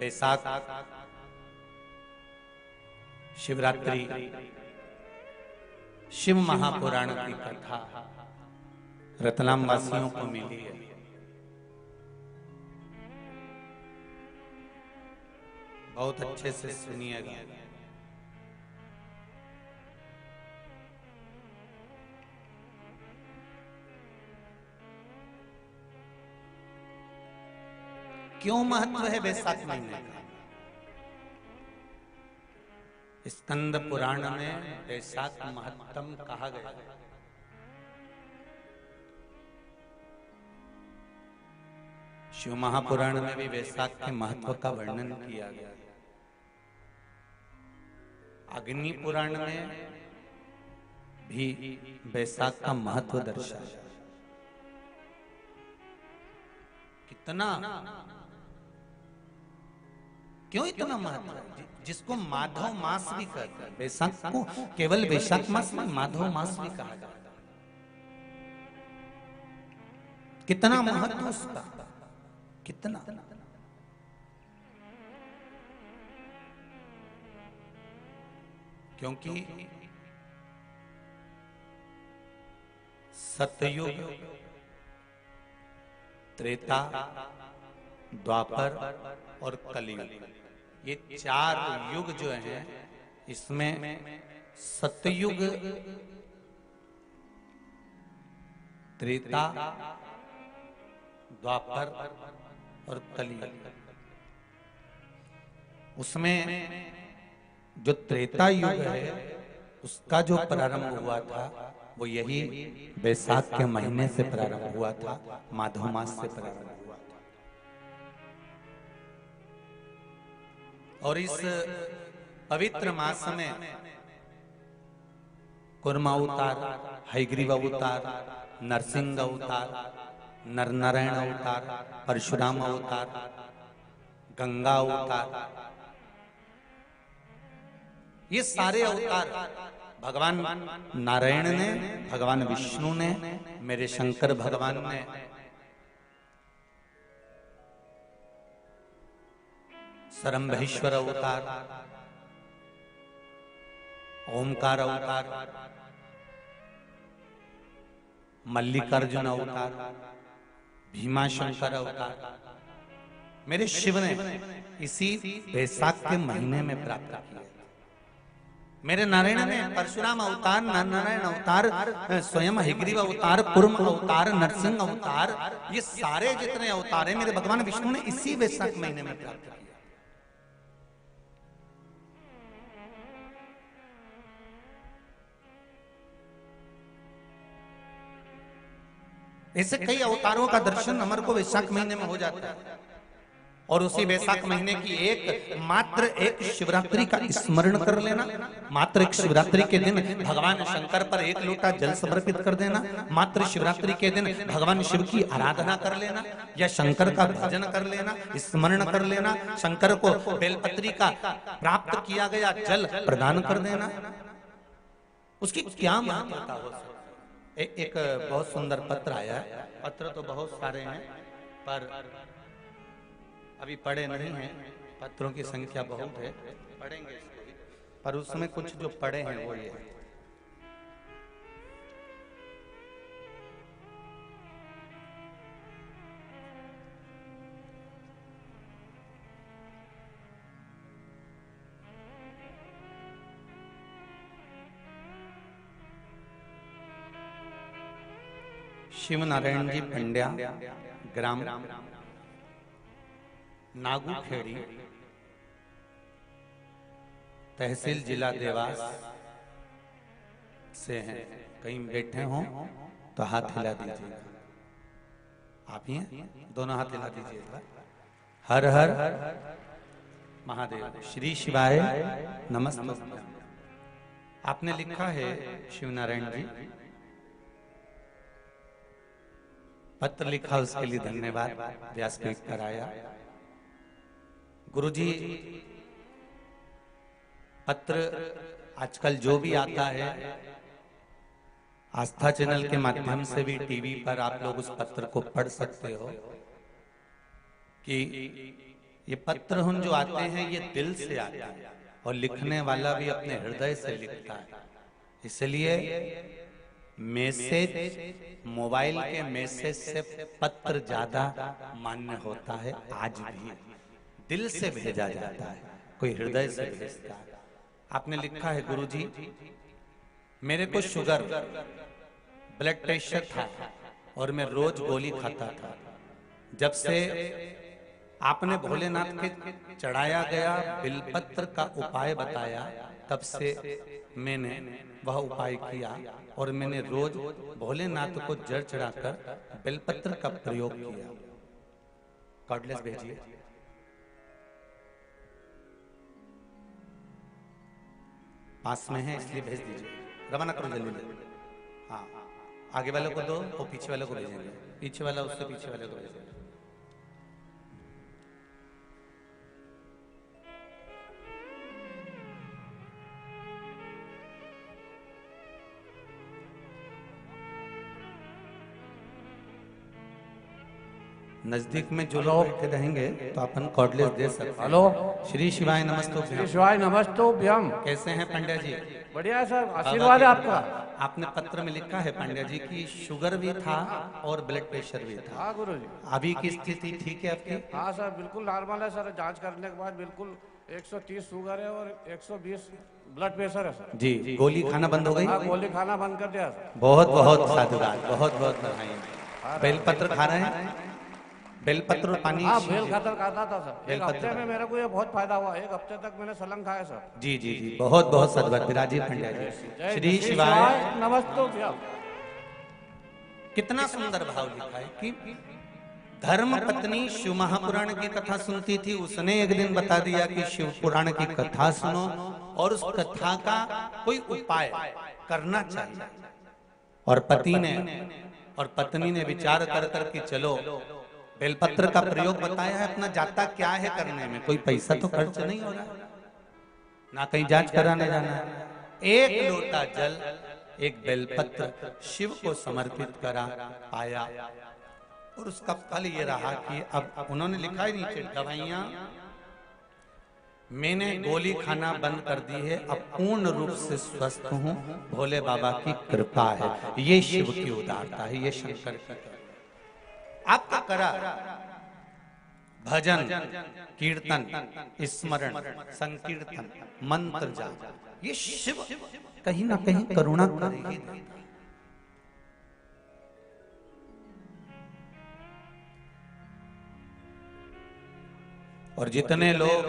बैसाख शिवरात्रि शिव महापुराण की कथा रतलाम वासियों को मिली है। बहुत अच्छे से सुनिएगा। क्यों महत्व है बैसाख महीने का? स्कंद पुराण में बैसाख महत्तम कहा गया है। शिव महापुराण में भी बैसाख के महत्व का वर्णन किया गया है। अग्नि पुराण में भी बैसाख का महत्व दर्शाया। कितना, क्यों इतना महत्व है? जिसको माधव मास भी कहते हैं। बैसाख को केवल बैसाख मास में माधव मास भी कहा जाता है। कितना महत्व उसका, कितना। क्योंकि सतयुग, त्रेता, द्वापर और कलियुग, ये चार युग जो हैं, इसमें सतयुग, त्रेता, द्वापर और कलियुग, उसमें जो त्रेता युग है उसका जो प्रारंभ हुआ था वो यही बैसाख के महीने से प्रारंभ हुआ था, माधव मास से प्रारंभ हुआ था। और इस पवित्र मास में कुर्मा अवतार, हयग्रीव अवतार, नरसिंह अवतार, नरनारायण अवतार, परशुराम अवतार, गंगा अवतार, ये सारे अवतार भगवान नारायण ने, भगवान विष्णु ने, मेरे शंकर भगवान ने सरंभेश्वर अवतार, ओमकार अवतार, मल्लिकार्जुन अवतार, भीमाशंकर अवतार मेरे शिव ने इसी बैसाख के महीने में प्राप्त किया। मेरे नारायण ने परशुराम अवतार, नारायण अवतार, स्वयं हयग्रीव अवतार, कुर्म अवतार, नरसिंह अवतार, ये सारे जितने अवतार हैं मेरे भगवान विष्णु ने इसी बैसाख महीने में प्राप्त किया। ऐसे कई अवतारों का दर्शन हमारे को बैसाख महीने में हो जाता है। और उसी बैसाख महीने की मात्र एक शिवरात्रि का स्मरण कर लेना, मात्र एक शिवरात्रि के दिन भगवान शंकर पर एक लोटा जल समर्पित कर देना, मात्र शिवरात्रि के दिन भगवान शिव की आराधना कर लेना या शंकर का भजन कर लेना, स्मरण कर लेना, शंकर को बेलपत्री का प्राप्त किया गया जल प्रदान कर देना, उसकी क्या महत्वता हो सकती। एक बहुत सुंदर पत्र आया है। पत्र तो बहुत सारे हैं पर अभी पढ़े नहीं हैं, पत्रों की संख्या बहुत है, पढ़ेंगे इसको भी, पर उसमें कुछ जो पढ़े हैं वो ये है। शिव नारायण जी पंड्या, ग्राम नागूखेड़ी, तहसील जिला देवास से हैं। कहीं बैठे हों तो हाथ हिला दीजिएगा। आप ही हैं? दोनों हाथ हिला दीजिएगा। हर हर महादेव, श्री शिवाय नमस्ते। आपने लिखा है शिव नारायण जी, पत्र लिखा उसके लिए धन्यवाद, व्यासपीठ कराया। गुरुजी, पत्र आजकल जो भी आता है आस्था चैनल के माध्यम से भी टीवी पर आप लोग उस पत्र को पढ़ सकते हो कि ये पत्र हम जो आते हैं ये दिल से आते हैं और लिखने वाला भी अपने हृदय से लिखता है। इसलिए मैसेज, मोबाइल के मैसेज से पत्र ज्यादा मान्य होता है। आज भी दिल से भेजा जाता है, कोई हृदय से भेजता है। आपने लिखा है, गुरुजी मेरे को शुगर, ब्लड प्रेशर था और मैं रोज गोली खाता था। जब से आपने भोलेनाथ के चढ़ाया गया बिलपत्र का उपाय बताया, तब से मैंने वह उपाय किया और मैंने रोज भोलेनाथ को जल चढ़ाकर बेलपत्र का प्रयोग किया। कॉर्डलेस भेजिए। पास में है इसलिए भेज दीजिए, रवाना करो जल्दी। हाँ, आगे वालों को दो और पीछे वालों को भेजेंगे, पीछे वाला उससे पीछे वाले को भेजेंगे। नजदीक में जो लोग बैठे रहेंगे तो अपन कॉर्डलेस दे सकते हैं। हेलो, श्री शिवाय नमस्तुभ्यम। श्री शिवाय नमस्तुभ्यम। कैसे हैं पंड्या जी? बढ़िया है सर, आशीर्वाद है आपका। आपने पत्र में लिखा है पंड्या जी की शुगर भी था और ब्लड प्रेशर भी था। हाँ गुरु जी। अभी की स्थिति ठीक है आपकी? हाँ सर, बिल्कुल नॉर्मल है सर। जांच करने के बाद बिल्कुल 130 शुगर है और 120 ब्लड प्रेशर है सर। जी, गोली खाना बंद हो गई? हाँ, गोली खाना बंद कर दिया सर। बहुत बहुत साधुवाद, बहुत बहुत बधाई। बेलपत्र खा रहे हैं? बेलपत्र और पानी? हाँ, बेलपत्र खाता था सर। एक हफ्ते में मेरे को ये बहुत फायदा हुआ। एक हफ्ते तक मैंने सलंग खाया सर। जी जी जी, बहुत बहुत साधुवाद। विराजी पंड्या जी, श्री शिवाय नमस्तुभ्यम। कितना सुंदर भाव लिखा है कि धर्म पत्नी शिव महापुराण की कथा सुनती थी। उसने एक दिन बता दिया कि शिव पुराण की कथा सुनो और उस कथा का कोई उपाय करना चाहिए। और पति ने और पत्नी ने विचार कर कर के चलो बेलपत्र का प्रयोग बताया है। अपना जाता क्या है करने में, कोई पैसा तो खर्च नहीं हो रहा, ना कहीं जांच कराने जाना है। एक लोटा जल, एक बेलपत्र शिव को समर्पित करा, पाया और उसका फल ये रहा कि अब उन्होंने लिखा है नीचे, दवाइयां मैंने गोली खाना बंद कर दी है, अब पूर्ण रूप से स्वस्थ हूं, भोले बाबा की कृपा है। ये शिव की उदारता है, ये शंकर की। आपका करा भजन, कीर्तन, स्मरण, संकीर्तन, मंत्र जाप, ये शिव कहीं ना कहीं करुणा करेगी। और जितने लोग,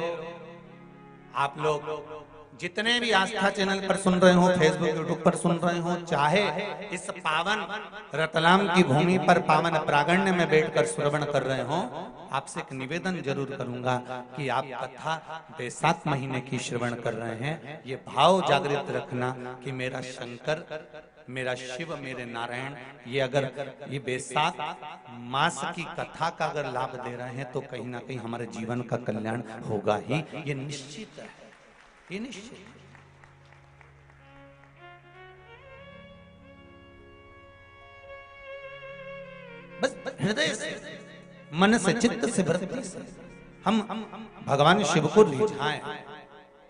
आप लोग जितने भी आस्था चैनल पर सुन रहे हो, फेसबुक यूट्यूब पर सुन रहे हो, चाहे इस पावन रतलाम की भूमि पर पावन प्रांगण में बैठकर श्रवण कर रहे हो, आपसे एक निवेदन जरूर करूंगा कि आप कथा बैसाख महीने की श्रवण कर रहे हैं, ये भाव जागृत रखना कि मेरा शंकर, मेरा शिव, मेरे नारायण, ये अगर ये बैसाख मास की कथा का अगर लाभ दे रहे हैं तो कहीं ना कहीं हमारे जीवन का कल्याण होगा ही, ये निश्चित है, ये निश्चित। बस हृदय से, मन से, चित्त से, वृत्ति से हम भगवान शिव को रिझाएं,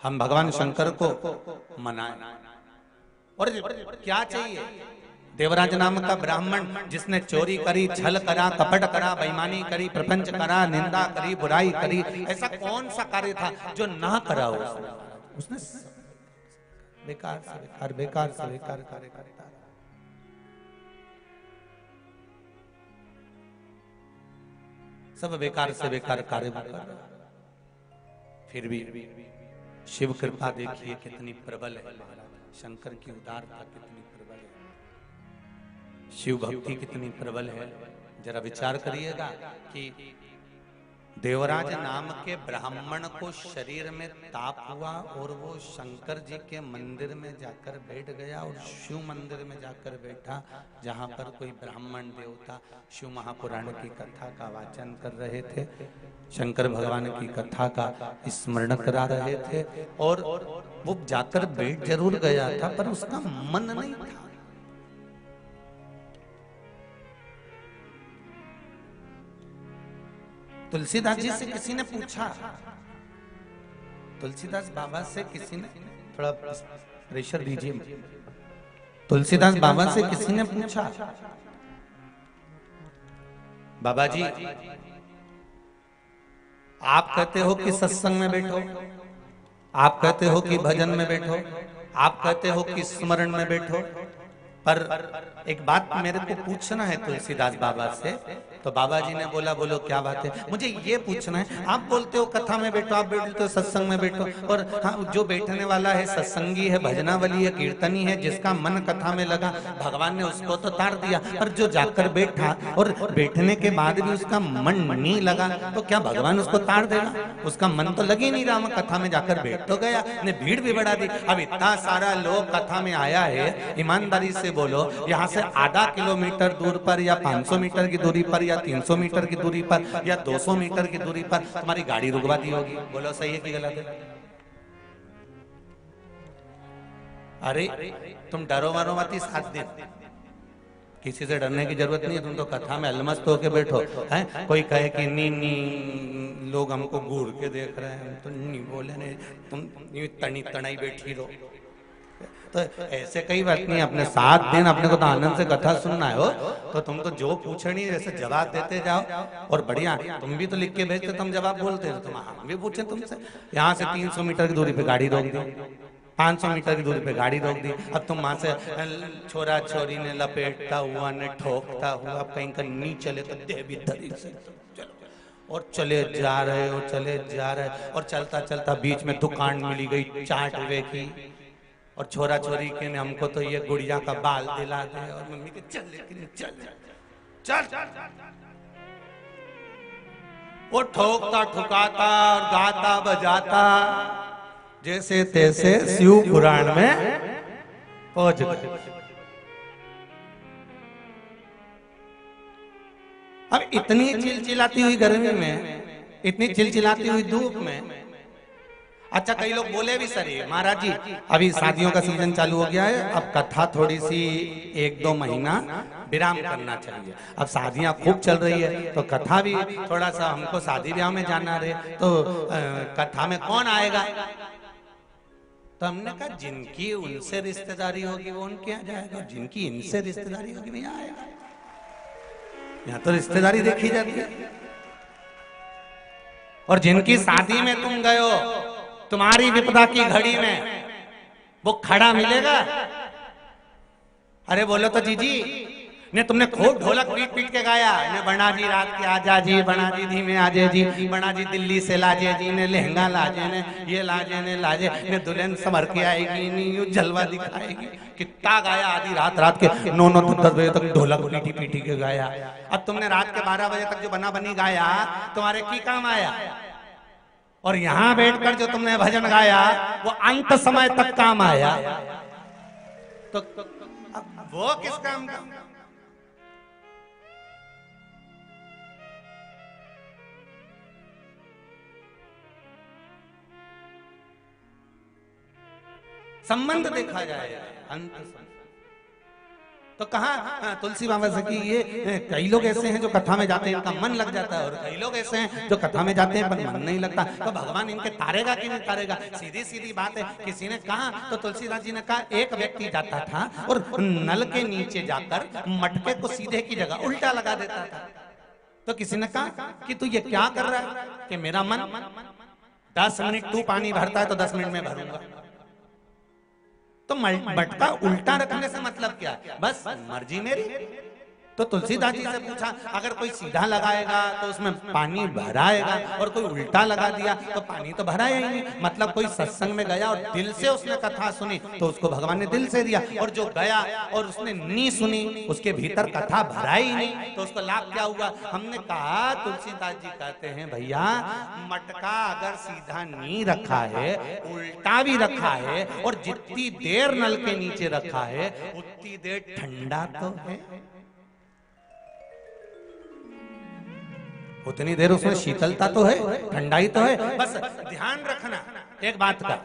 हम भगवान शंकर को मनाएं। और क्या चाहिए? देवराज नाम का ब्राह्मण जिसने चोरी करी, छल करा, कपट करा, बेईमानी करी, प्रपंच करा, निंदा करी, बुराई करी, ऐसा कौन सा कार्य था जो ना करा उसने? बेकार से बेकार, बेकार से बेकार कार्य करता है। सब बेकार से बेकार कार्य कर रहा है। फिर भी शिव कृपा देखिए कितनी प्रबल है, शंकर की उदारता कितनी प्रबल है, शिव भक्ति कितनी प्रबल है। जरा विचार करिएगा कि देवराज नाम के ब्राह्मण को शरीर में ताप हुआ और वो शंकर जी के मंदिर में जाकर बैठ गया और शिव मंदिर में जाकर बैठा, जहां पर कोई ब्राह्मण देवता शिव महापुराण की कथा का वाचन कर रहे थे, शंकर भगवान की कथा का स्मरण करा रहे थे। और वो जाकर बैठ जरूर गया था पर उसका मन नहीं था। तुलसीदास जी से किसी ने पूछा, तुलसीदास बाबा से किसी ने, थोड़ा प्रेशर दीजिए, तुलसीदास बाबा से किसी ने पूछा, बाबा जी आप कहते हो कि सत्संग में बैठो, आप कहते हो कि भजन में बैठो, आप कहते हो कि स्मरण में बैठो, पर एक बात मेरे को पूछना है तुलसीदास बाबा से। तो बाबा जी ने बोला, बोलो क्या बात है? मुझे ये पूछना है, आप बोलते हो कथा में बैठो, आप बोलते हो सत्संग में बैठो, और हाँ जो बैठने वाला है सत्संगी है, भजनावली है, कीर्तनी है, जिसका मन कथा में लगा भगवान ने उसको तो तार दिया, पर जो जाकर बैठा और बैठने के बाद भी उसका मन नहीं लगा, तो क्या भगवान उसको तार देगा? उसका मन तो लग ही नहीं रहा, कथा में जाकर बैठ तो गया, ने भीड़ भी बढ़ा दी। अब इतना सारा लोग कथा में आया है, ईमानदारी से बोलो, यहाँ से आधा किलोमीटर दूर पर या 500 मीटर की दूरी पर या 300 मीटर की दूरी पर या 200 मीटर की दूरी पर तुम्हारी गाड़ी रुकवा दी होगी, बोलो सही है कि गलत है? अरे तुम डरो मरो मत, 7 दिन किसी से डरने की जरूरत नहीं है, तुम तो कथा में अलमस्त होके बैठो। हैं कोई कहे कि नी नी लोग हमको घूर के देख रहे हैं, तो नहीं बोले नहीं, तुम तनी तनाई बैठी रहो। तो ऐसे कई बात नहीं, अपने 7 दिन अपने को तो आनंद से कथा सुनना है हो, तो तुम तो जो पूछनी है वैसे जवाब देते जाओ, और बढ़िया तुम भी तो लिख के भेजते, तुम जवाब बोलते हो, तुम हम भी पूछे तुमसे। यहाँ से 300 मीटर की दूरी पे गाड़ी रोक दी, 500 मीटर की दूरी पे गाड़ी रोक दी, अब तुम वहां से छोरा छोरी ने लपेटता हुआ ने ठोकता हुआ कहीं का नहीं चले तो दे भी धरी से और चले जा रहे हो, चले जा रहे, और चलता चलता बीच में दुकान मिली गई चाट वे की, और छोरा छोरी के ने हमको तो ये गुड़िया का बाल दिला दे, और मम्मी के चल लेकिन चल चल, वो ठोकता ठुकाता और गाता बजाता जैसे तैसे शिव पुराण में पहुंच गए। अब इतनी चिलचिलाती हुई गर्मी में, इतनी चिलचिलाती हुई धूप में, अच्छा कई लोग बोले भी सर महाराज जी अभी शादियों का सीजन चालू हो गया है, अब कथा थोड़ी सी 1-2 महीना विराम करना चाहिए, अब शादियां खूब चल रही है तो कथा भी थोड़ा सा, हमको शादी ब्याह में जाना रहे तो कथा में कौन आएगा? तो हमने कहा जिनकी उनसे रिश्तेदारी होगी वो उनके यहाँ जाएगा, जिनकी इनसे रिश्तेदारी होगी वो यहाँ आएगा। यहाँ तो रिश्तेदारी देखी जाती है, और जिनकी शादी में तुम गए हो, तुम्हारी विपदा की घड़ी में वो खड़ा मिलेगा? अरे बोलो तो जीजी ने तुमने खूब ढोलक पीट पीट के गाया, ने बना जी रात के आजा जी, बना जी धीमे आजे जी, बना जी दिल्ली से लाजे जी, ने लहंगा लाजे, ने ये लाजे ने लाजे, ने दुल्हन संभर के आएगी, नी जलवा दिखाएगी, कितना गाया आधी रात, रात के 9-10 बजे तक ढोलक पीटी पीटी के गाया। अब तुमने रात के 12 बजे तक जो बना बनी गाया तुम्हारे की काम आया? और यहां बैठकर जो तुमने भजन गाया वो अंत समय तक काम आया, तो वो किस काम का? संबंध देखा जाए अंत समय। तो कहा तुलसी बाबा से कि ये कई लोग ऐसे हैं जो कथा में जाते हैं इनका मन लग जाता है, और कई लोग ऐसे हैं जो कथा में जाते हैं पर मन नहीं लगता, तो भगवान इनके तारेगा कि नहीं तारेगा? सीधी सीधी बात है। किसी ने कहा तो तुलसीदास जी ने कहा, एक व्यक्ति जाता था और नल के नीचे जाकर मटके को सीधे की जगह उल्टा लगा देता था। तो किसी ने कहा कि तू ये क्या कर रहा है? कि मेरा मन 10 मिनट तू पानी भरता है तो 10 मिनट में भरूंगा। तो मटका उल्टा रखने से मतलब क्या? बस मर्जी मेरी। तो तुलसीदास जी से पूछा, अगर कोई सीधा लगाएगा तो उसमें पानी भराएगा, और कोई उल्टा लगा दिया तो पानी तो भराया ही नहीं। मतलब कोई सत्संग में गया और दिल से उसने कथा सुनी तो उसको भगवान ने दिल से दिया, और जो गया और उसने नहीं सुनी, उसके भीतर कथा भरा ही नहीं, तो उसको लाभ क्या हुआ? हमने कहा तुलसीदास जी कहते हैं, भैया मटका अगर सीधा नहीं रखा है, उल्टा भी रखा है, और जितनी देर नल के नीचे रखा है उतनी देर ठंडा तो है। उतनी देर उसमें शीतलता तो है, ठंडाई तो है। बस ध्यान रखना एक बात का,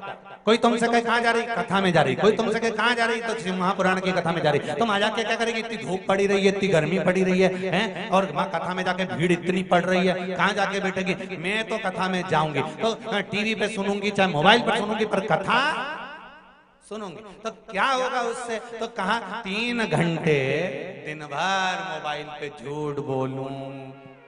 कोई तुमसे कहे कहाँ जा रही, कथा में जा रही, कोई तुमसे कहे कहाँ जा रही, तो श्री महापुराण की कथा में जा रही। तुम आ जाके क्या करेगी, इतनी धूप पड़ी रही है, इतनी गर्मी पड़ी रही है, और माँ कथा में जाके भीड़ इतनी पड़ रही है, कहाँ जाके बैठेगी। मैं तो कथा में जाऊंगी तो टीवी पे सुनूंगी, चाहे मोबाइल पर सुनूंगी, पर कथा सुनूंगी। तो क्या होगा उससे, तो कहा 3 घंटे दिन भर मोबाइल पे झूठ बोलूं,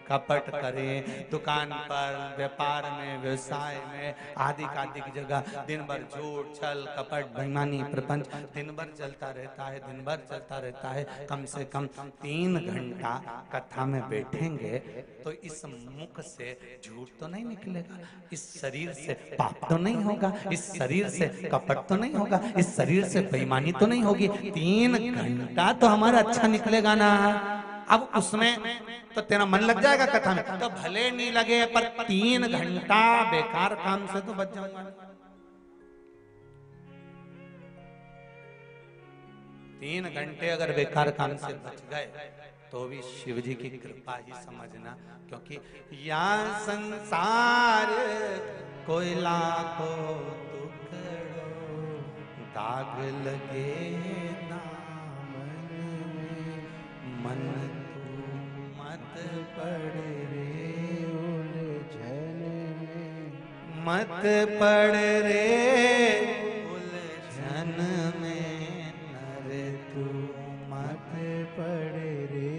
कपट करें, दुकान पर, व्यापार में, व्यवसाय में, आदि आदि की जगह दिन भर झूठ, छल, कपट, बेईमानी, प्रपंच दिन भर चलता रहता है, दिन भर चलता रहता है। कम से कम 3 घंटा कथा में बैठेंगे तो इस मुख से झूठ तो नहीं निकलेगा, इस शरीर से पाप तो नहीं होगा, इस शरीर से कपट तो नहीं होगा, इस शरीर से बेईमानी तो नहीं होगी। 3 घंटा तो हमारा अच्छा निकलेगा ना। अब उसमें तो तेरा मन लग जाएगा कथा में, तो भले नहीं लगे पर 3 घंटा बेकार काम से तो बच जाऊंगा। 3 घंटे अगर बेकार काम से बच गए तो भी शिव जी की कृपा ही समझना, क्योंकि या संसार कोई लाखों टुकड़ों, दाग लगे दामन में, मन मत पड़ रे उलझन में, मत पड़ रे उलझन में, नर तू मत पड़ रे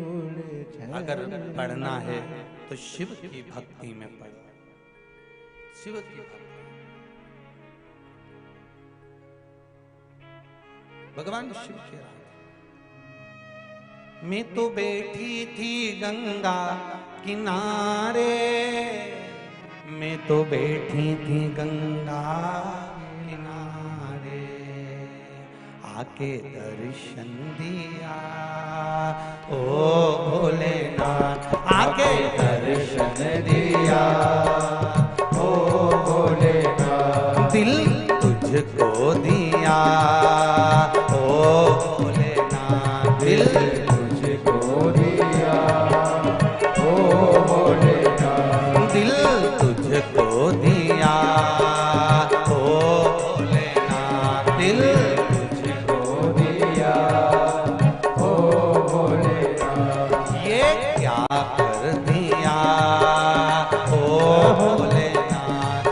उलझन। अगर पढ़ना है तो शिव की भक्ति में पढ़ो, शिव की भक्ति। भगवान शिव के राह। मैं तो बैठी थी गंगा किनारे, मैं तो बैठी थी गंगा किनारे, आके दर्शन दिया ओ भोलेनाथ, आके दर्शन दिया ओ भोलेनाथ, दिल तुझको दिया ओ भोलेनाथ, दिल तुझको दिया ओ भोलेनाथ, दिल तुझको दिया ओ भोलेनाथ, दिल तुझको दिया ओ भोलेनाथ, ये क्या कर दिया ओ भोलेनाथ,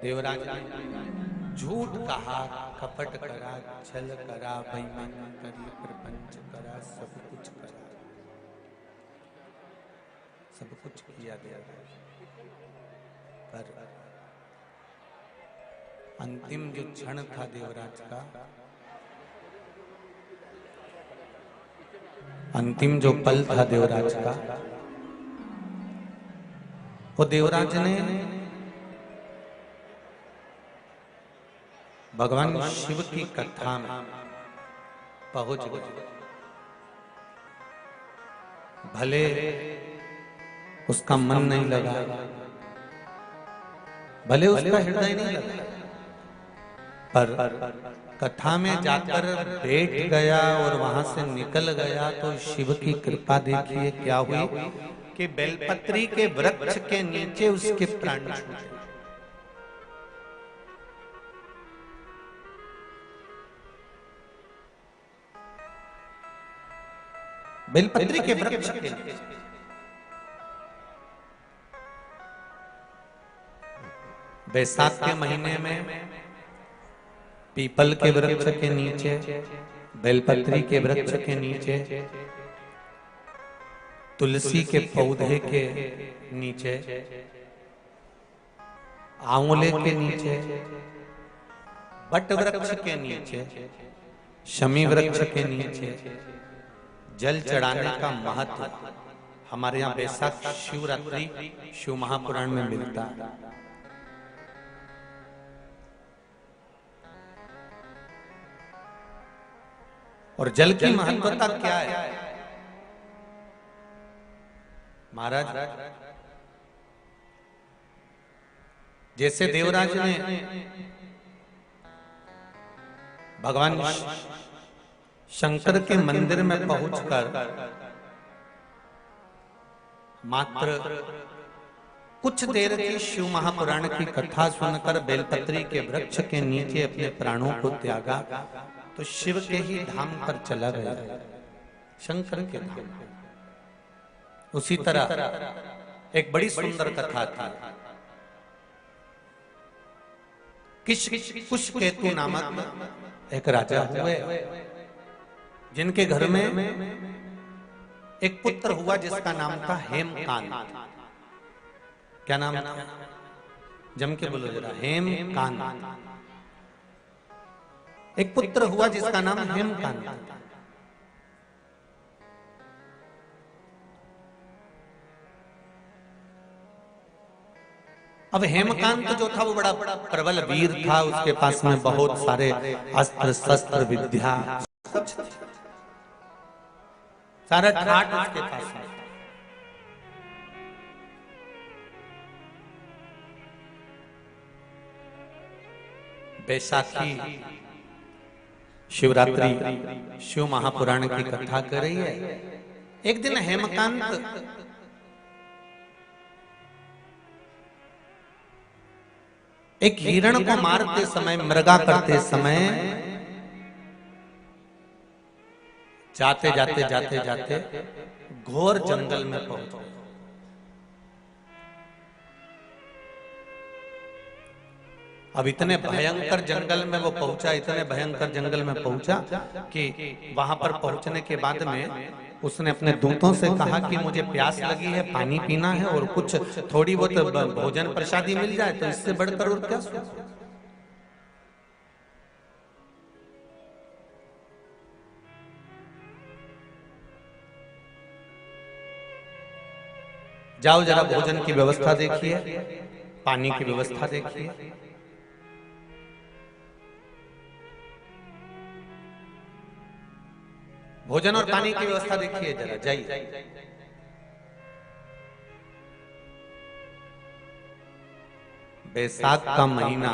देवराज ने झूठ कहा, कपट करा, छल करा, बेईमानी करी, प्रपंच करा, सब कुछ करा, सब कुछ किया गया, पर अंतिम जो क्षण था देवराज का, अंतिम जो पल था देवराज का, वो देवराज ने भगवान शिव की कथा में पहुंच गए। भले उसका मन नहीं लगा, भले उसका हृदय नहीं लगा, पर कथा में जाकर बैठ गया और वहां से निकल गया तो शिव की कृपा देखिए क्या हुई कि बेलपत्री के वृक्ष के नीचे उसके प्राण छूटे। बेलपत्री के वृक्ष के नीचे, बैसाख के महीने में पीपल के वृक्ष के नीचे, बेलपत्री के वृक्ष के नीचे, तुलसी के पौधे के नीचे, आंवले के नीचे, बट वृक्ष के नीचे, शमी वृक्ष के नीचे जल चढ़ाने का महत्व हमारे यहाँ बैसाख शिवरात्रि शिव महापुराण में मिलता है। और जल की महत्वता क्या है महाराज? जैसे देवराज ने भगवान शंकर के मंदिर में पहुंचकर मात्र कुछ देर की शिव महापुराण की कथा सुनकर बेलपत्री के वृक्ष के नीचे अपने प्राणों को त्यागा तो शिव के ही धाम पर चला गया, शंकर के धाम। उसी तरह एक बड़ी सुंदर कथा थी। कुशकेतु नामक एक राजा हुए जिनके घर में एक पुत्र हुआ जिसका नाम था हेमकांत। क्या नाम था? जम के बोलो जरा, हेमकांत। एक पुत्र हुआ जिसका नाम हेमकांत। अब हेमकांत जो था वो बड़ा प्रबल वीर था, उसके पास में बहुत सारे अस्त्र शस्त्र विद्या सारा ठाट उसके पास में। बैसाखी शिवरात्रि शिव महापुराण की कथा कर रही है। एक दिन हेमकांत एक हिरण को मारते समय, मृगा करते समय जाते जाते जाते जाते घोर जंगल में पहुंचे। अब इतने भयंकर जंगल में वो पहुंचा, इतने भयंकर जंगल में पहुंचा कि वहां पर पहुंचने के बाद में उसने अपने दूतों से कहा कि मुझे प्यास लगी है, पानी पीना है और कुछ थोड़ी बहुत भोजन प्रसादी मिल जाए तो इससे बढ़कर और क्या। जाओ जरा भोजन की व्यवस्था देखिए, पानी की व्यवस्था देखिए। भोजन और पानी की व्यवस्था देखिए जरा, जाइए। बैसाख का महीना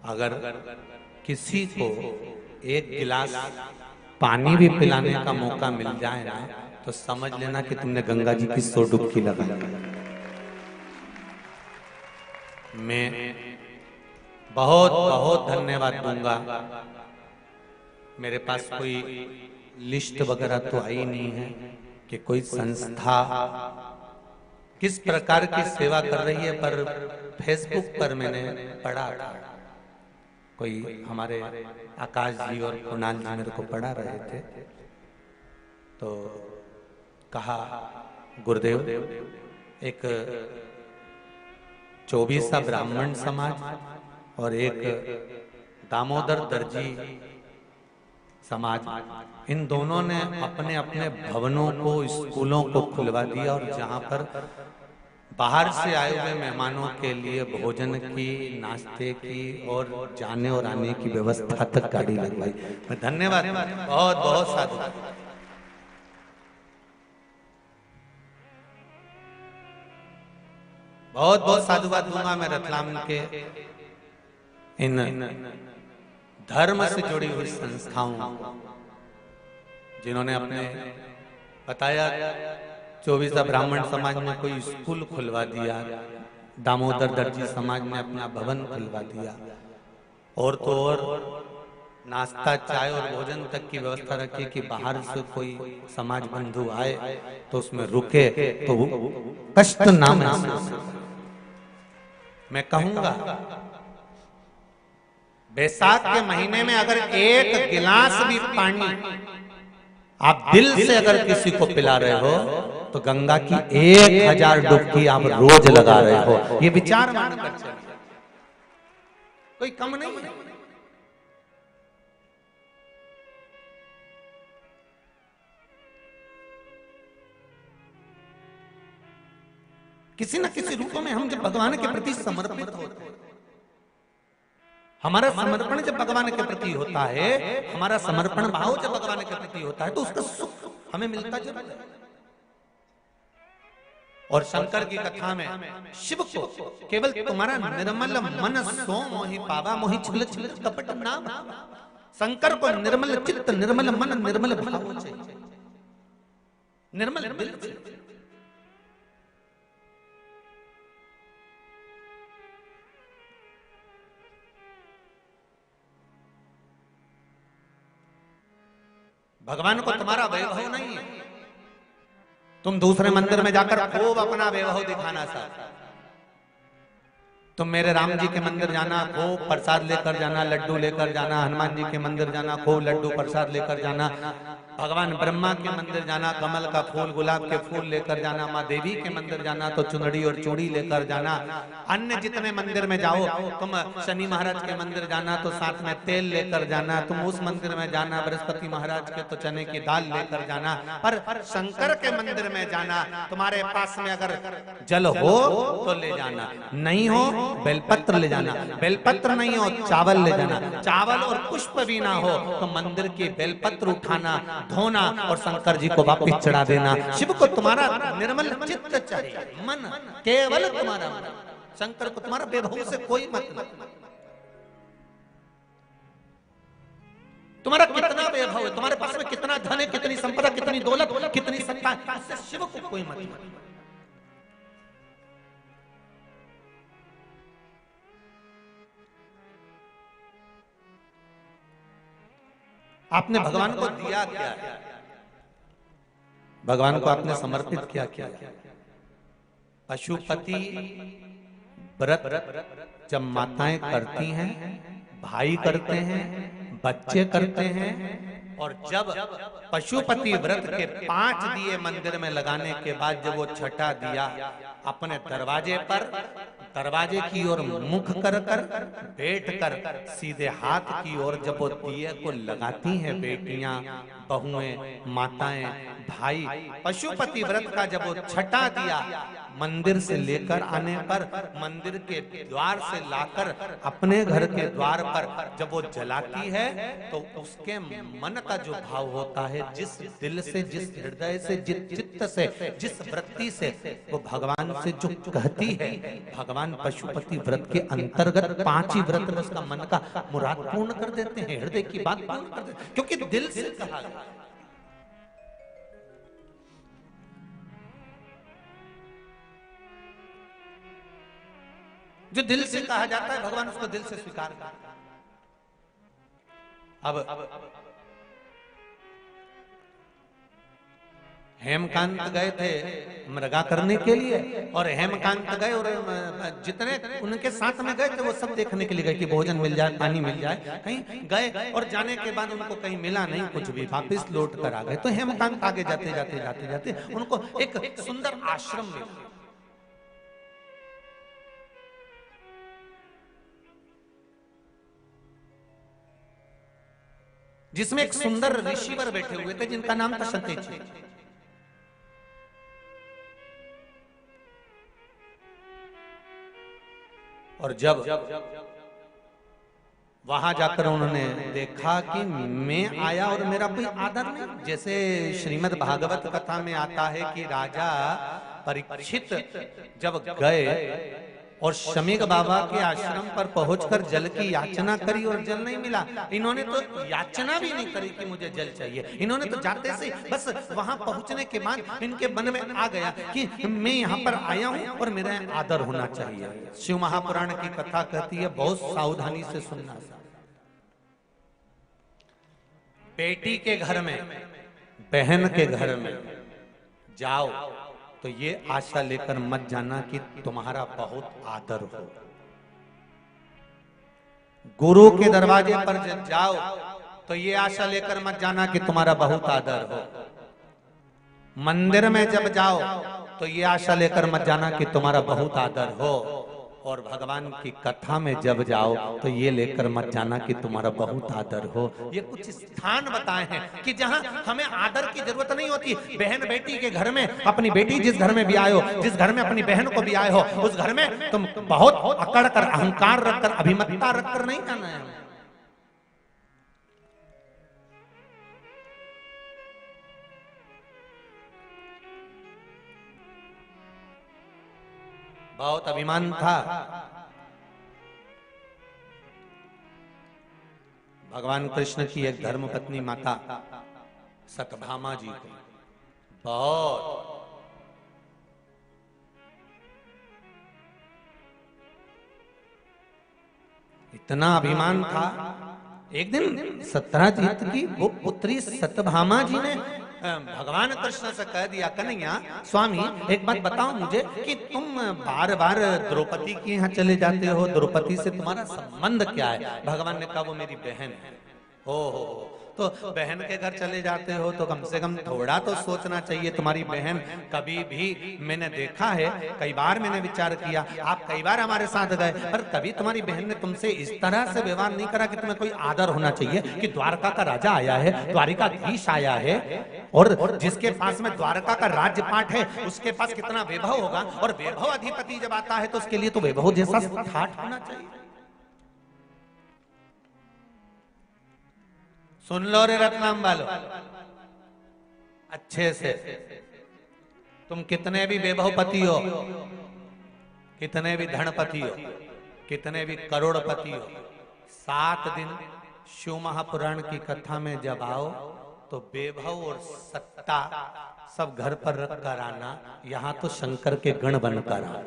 अगर किसी को एक गिलास पानी भी पिलाने का मौका मिल जाए ना तो समझ लेना कि तुमने गंगा जी की 100 डुबकी लगा ली। मैं बहुत बहुत धन्यवाद दूंगा। मेरे पास कोई लिस्ट वगैरह तो आई नहीं है कि कोई संस्था किस प्रकार की सेवा कर रही है। पर फेसबुक पर मैंने पढ़ा था, कोई हमारे आकाश जी और कुणाल जी मेरे को पढ़ा रहे थे, तो कहा गुरुदेव एक 24 ब्राह्मण समाज और एक दामोदर दर्जी समाज, इन दोनों ने अपने अपने भवनों को, स्कूलों को खुलवा दिया और जहां पर बाहर से आए हुए मेहमानों के लिए भोजन की, नाश्ते की और जाने और आने की व्यवस्था तक गाड़ी लगवाई। मैं धन्यवाद, बहुत बहुत साधु, बहुत बहुत साधुवाद दूंगा मैं रतलाम के इन धर्म से जुड़ी हुई संस्थाओं, जिन्होंने अपने बताया 24 ब्राह्मण समाज ने कोई स्कूल खुलवा दिया, दामोदर दर्जी समाज ने अपना भवन खुलवा दिया, और तो और नाश्ता, चाय और भोजन तक की व्यवस्था रखी कि बाहर से कोई समाज बंधु आए तो उसमें रुके तो कष्ट ना महसूस। मैं कहूंगा बैसाख के महीने में अगर एक गिलास भी पानी आप दिल से अगर किसी को पिला रहे हो तो गंगा की 1000 डुबकी आप रोज लगा रहे हो। ये विचार मानकर चलिए, कोई कम नहीं है। किसी न किसी रूप में हम जब भगवान के प्रति समर्पित होते हैं, हमारा समर्पण जब भगवान के प्रति होता है, हमारा समर्पण भाव जब भगवान के प्रति होता है, तो उसका सुख हमें मिलता जरूर है। और शंकर की कथा में शिव को केवल तुम्हारा निर्मल मन सो मोहि पावा, मोहि छल छल कपट नाम। शंकर को निर्मल चित्त, निर्मल मन, निर्मल भाव चाहिए, निर्मल दिल चाहिए। भगवान को तुम्हारा वैभव नहीं है, तुम दूसरे मंदिर में जाकर खूब अपना वैभव दिखाना चाहते। तुम मेरे राम जी के मंदिर जाना, खूब प्रसाद लेकर जाना, लड्डू लेकर जाना, हनुमान जी के मंदिर जाना, खूब लड्डू प्रसाद लेकर जाना, भगवान ब्रह्मा के मंदिर जाना, कमल का फूल, गुलाब के फूल लेकर जाना, माँ देवी के मंदिर जाना तो चुनरी और चूड़ी लेकर जाना, अन्य जितने मंदिर में जाओ, तुम शनि महाराज के मंदिर जाना तो साथ में तेल लेकर जाना, तुम उस मंदिर में जाना बृहस्पति महाराज के तो चने की दाल लेकर जाना। पर शंकर के मंदिर में जाना, तुम्हारे पास में अगर जल हो तो ले जाना, नहीं हो बेलपत्र ले जाना, बेलपत्र नहीं हो चावल ले जाना, चावल और पुष्प भी ना हो तो मंदिर की बेलपत्र उठाना, धोना और शंकर जी को वापिस चढ़ा देना। शिव को तुम्हारा निर्मल चित्त चाहिए, मन, केवल तुम्हारा मन। शंकर को तुम्हारा वैभव से कोई मतलब, तुम्हारा कितना वैभव है, तुम्हारे पास में कितना धन है, कितनी संपदा, कितनी दौलत, कितनी सत्ता, इससे शिव को कोई मतलब। आपने भगवान को दिया क्या है, भगवान को आपने समर्पित किया क्या? पशुपति व्रत जब माताएं करती हैं, भाई करते हैं, बच्चे करते हैं, और जब पशुपति व्रत के 5 दिए मंदिर में लगाने के बाद जब वो छठा दिया अपने दरवाजे पर, दरवाजे की ओर मुख कर कर बैठ कर सीधे हाथ की ओर जब वो दिए को लगाती हैं बेटियां, बहुएं, माताएं, भाई, पशुपति व्रत का जब वो छठा दिया मंदिर से लेकर आने पर, मंदिर के द्वार से लाकर अपने घर के द्वार पर जब वो जलाती है तो उसके मन का जो भाव होता है, जिस दिल से, जिस हृदय से, जिस चित्त से, जिस वृत्ति से वो भगवान से जो कहती है, भगवान पशुपति व्रत के अंतर्गत 5 ही व्रत में उसका मन का मुराद पूर्ण कर देते हैं, हृदय की बात पूर्ण कर देते हैं, क्योंकि दिल से कहा गया। जो दिल से कहा जाता है भगवान उसको दिल से स्वीकार करता है। अब हेमकांत गए थे मृगा करने के लिए, और हेमकांत गए और जितने उनके साथ में गए थे वो सब देखने के लिए गए कि भोजन मिल जाए, पानी मिल जाए। कहीं गए और जाने के बाद उनको कहीं मिला नहीं कुछ भी, वापिस लौट कर आ गए। तो हेमकांत आगे जाते जाते जाते जाते उनको एक सुंदर आश्रम मिला, जिसमें एक सुंदर ऋषिवर बैठे हुए थे जिनका नाम था सतेजी। और जब वहां जाकर उन्होंने देखा कि मैं आया और मेरा कोई आदर नहीं, जैसे श्रीमद् भागवत कथा में आता है कि राजा परीक्षित जब गए और शमीक बाबा के आश्रम पर पहुंचकर जल की याचना करी और जल नहीं मिला। इन्होंने तो याचना भी नहीं करी कि मुझे जल चाहिए, इन्होंने तो जाते से बस वहां पहुंचने के बाद इनके मन में आ गया कि मैं यहाँ पर आया हूं और मेरा आदर होना चाहिए। शिव महापुराण की कथा कहती है, बहुत सावधानी से सुनना। बेटी के घर में, बहन के घर में जाओ तो ये आशा लेकर मत जाना कि तुम्हारा बहुत आदर हो। गुरु के दरवाजे पर जब जाओ तो ये आशा लेकर मत जाना कि तुम्हारा बहुत आदर हो। मंदिर में जब जाओ तो ये आशा लेकर मत जाना कि तुम्हारा बहुत आदर हो। और भगवान की कथा में जब जाओ तो ये लेकर मत जाना कि तुम्हारा बहुत आदर हो। ये कुछ स्थान बताए हैं कि जहां हमें आदर की जरूरत नहीं होती। बहन बेटी के घर में, अपनी बेटी जिस घर में भी आए हो, जिस घर में अपनी बहन को भी आए हो, उस घर में तुम बहुत अकड़ कर, अहंकार रखकर, अभिमतता रखकर नहीं जाना है। बहुत अभिमान था भगवान कृष्ण की एक धर्मपत्नी माता सत्यभामा जी को, बहुत इतना अभिमान था। एक दिन सत्यजीत की वो पुत्री सत्यभामा जी ने भगवान कृष्ण से कह दिया, कन्हैया स्वामी एक बात बताओ मुझे कि तुम बार बार द्रौपदी के यहाँ चले जाते हो, द्रौपदी से तुम्हारा संबंध क्या है? भगवान ने कहा वो मेरी बहन है। हो तो बहन के घर चले जाते हो तो कम से कम थोड़ा तो सोचना चाहिए। तुम्हारी बहन कभी भी, मैंने देखा है, कई बार मैंने विचार किया, आप कई बार हमारे साथ गए, पर कभी तुम्हारी बहन ने तुमसे इस तरह से व्यवहार नहीं करा कि तुम्हें कोई आदर होना चाहिए कि द्वारका का राजा आया है, द्वारिकाधीश आया है, और जिसके पास में द्वारका का राज्यपाठ है उसके पास कितना वैभव होगा, और वैभव अधिपति जब आता है तो उसके लिए तो वैभव जैसा ठाठ होना चाहिए। सुन लो रे रत्नाम वालों अच्छे से, तुम कितने भी वैभवपति हो, कितने भी धनपति हो, कितने भी करोड़पति हो, 7 दिन शिव महापुराण की कथा में जब आओ तो वैभव और सत्ता सब घर पर रख कर आना, यहां तो शंकर के गण बनकर आना।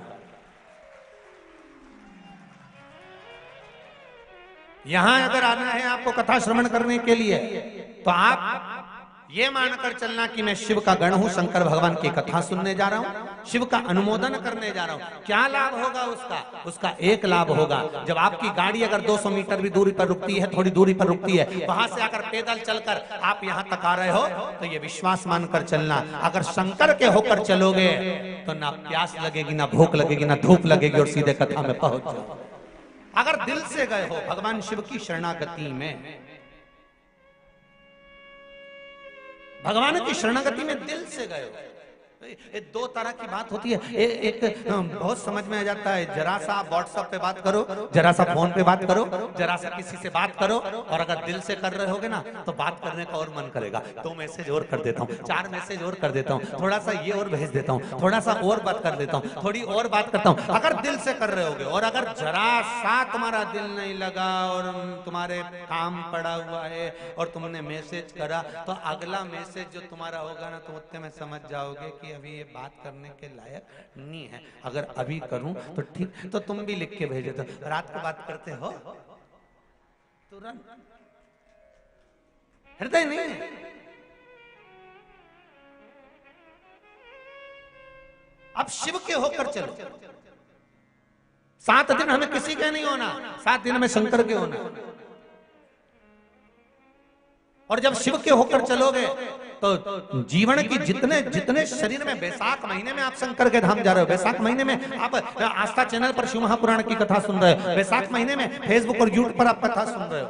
यहां अगर आना है आपको कथा श्रवण करने के लिए तो आप ये मानकर चलना कि मैं शिव का गण हूं, शंकर भगवान की कथा सुनने जा रहा हूं, शिव का अनुमोदन करने जा रहा हूं। क्या लाभ होगा उसका? उसका एक लाभ होगा, जब आपकी गाड़ी अगर 200 मीटर भी दूरी पर रुकती है, थोड़ी दूरी पर रुकती है, वहां से अगर पैदल चलकर आप यहां तक आ रहे हो तो ये विश्वास मानकर चलना, अगर शंकर के होकर चलोगे तो ना प्यास लगेगी, ना भूख लगेगी, ना धूप लगेगी, और सीधे कथा में पहुंच जाओ। अगर दिल से गए हो भगवान शिव की शरणागति में, भगवान की शरणागति में दिल से गए हो। ये 2 तरह की बात होती है। एक बहुत समझ में आ जाता है, जरा सा व्हाट्सएप पे बात करो, जरा सा फोन पे बात करो, जरा सा किसी से बात करो, और अगर दिल से कर रहे होगे ना तो बात करने का और मन करेगा। 2 मैसेज और कर देता हूँ, 4 मैसेज और कर देता हूँ, थोड़ा सा ये और भेज देता हूँ, थोड़ा सा और बात कर देता हूँ, थोड़ी और बात करता हूँ, अगर दिल से कर रहे होगे। और अगर जरा सा तुम्हारा दिल नहीं लगा और तुम्हारे काम पड़ा हुआ है और तुमने मैसेज करा, तो अगला मैसेज जो तुम्हारा होगा ना तो उतने में समझ जाओगे कि अभी ये बात करने के लायक नहीं है। अगर अभी करूं तो ठीक, तो तुम भी लिख के भेजे। तो रात को बात करते हो तुरंत, हृदय नहीं है। अब शिव के होकर चलो। 7 दिन हमें किसी के नहीं होना, 7 दिन में शंकर के होना। और जब शिव के होकर चलोगे तो जीवन की जितने जितने शरीर में, बैसाख महीने में आप शंकर के धाम जा रहे हो, बैसाख महीने में आप आस्था चैनल पर शिव महापुराण की कथा सुन रहे हो, बैसाख महीने में फेसबुक और यूट्यूब पर आप कथा सुन रहे हो।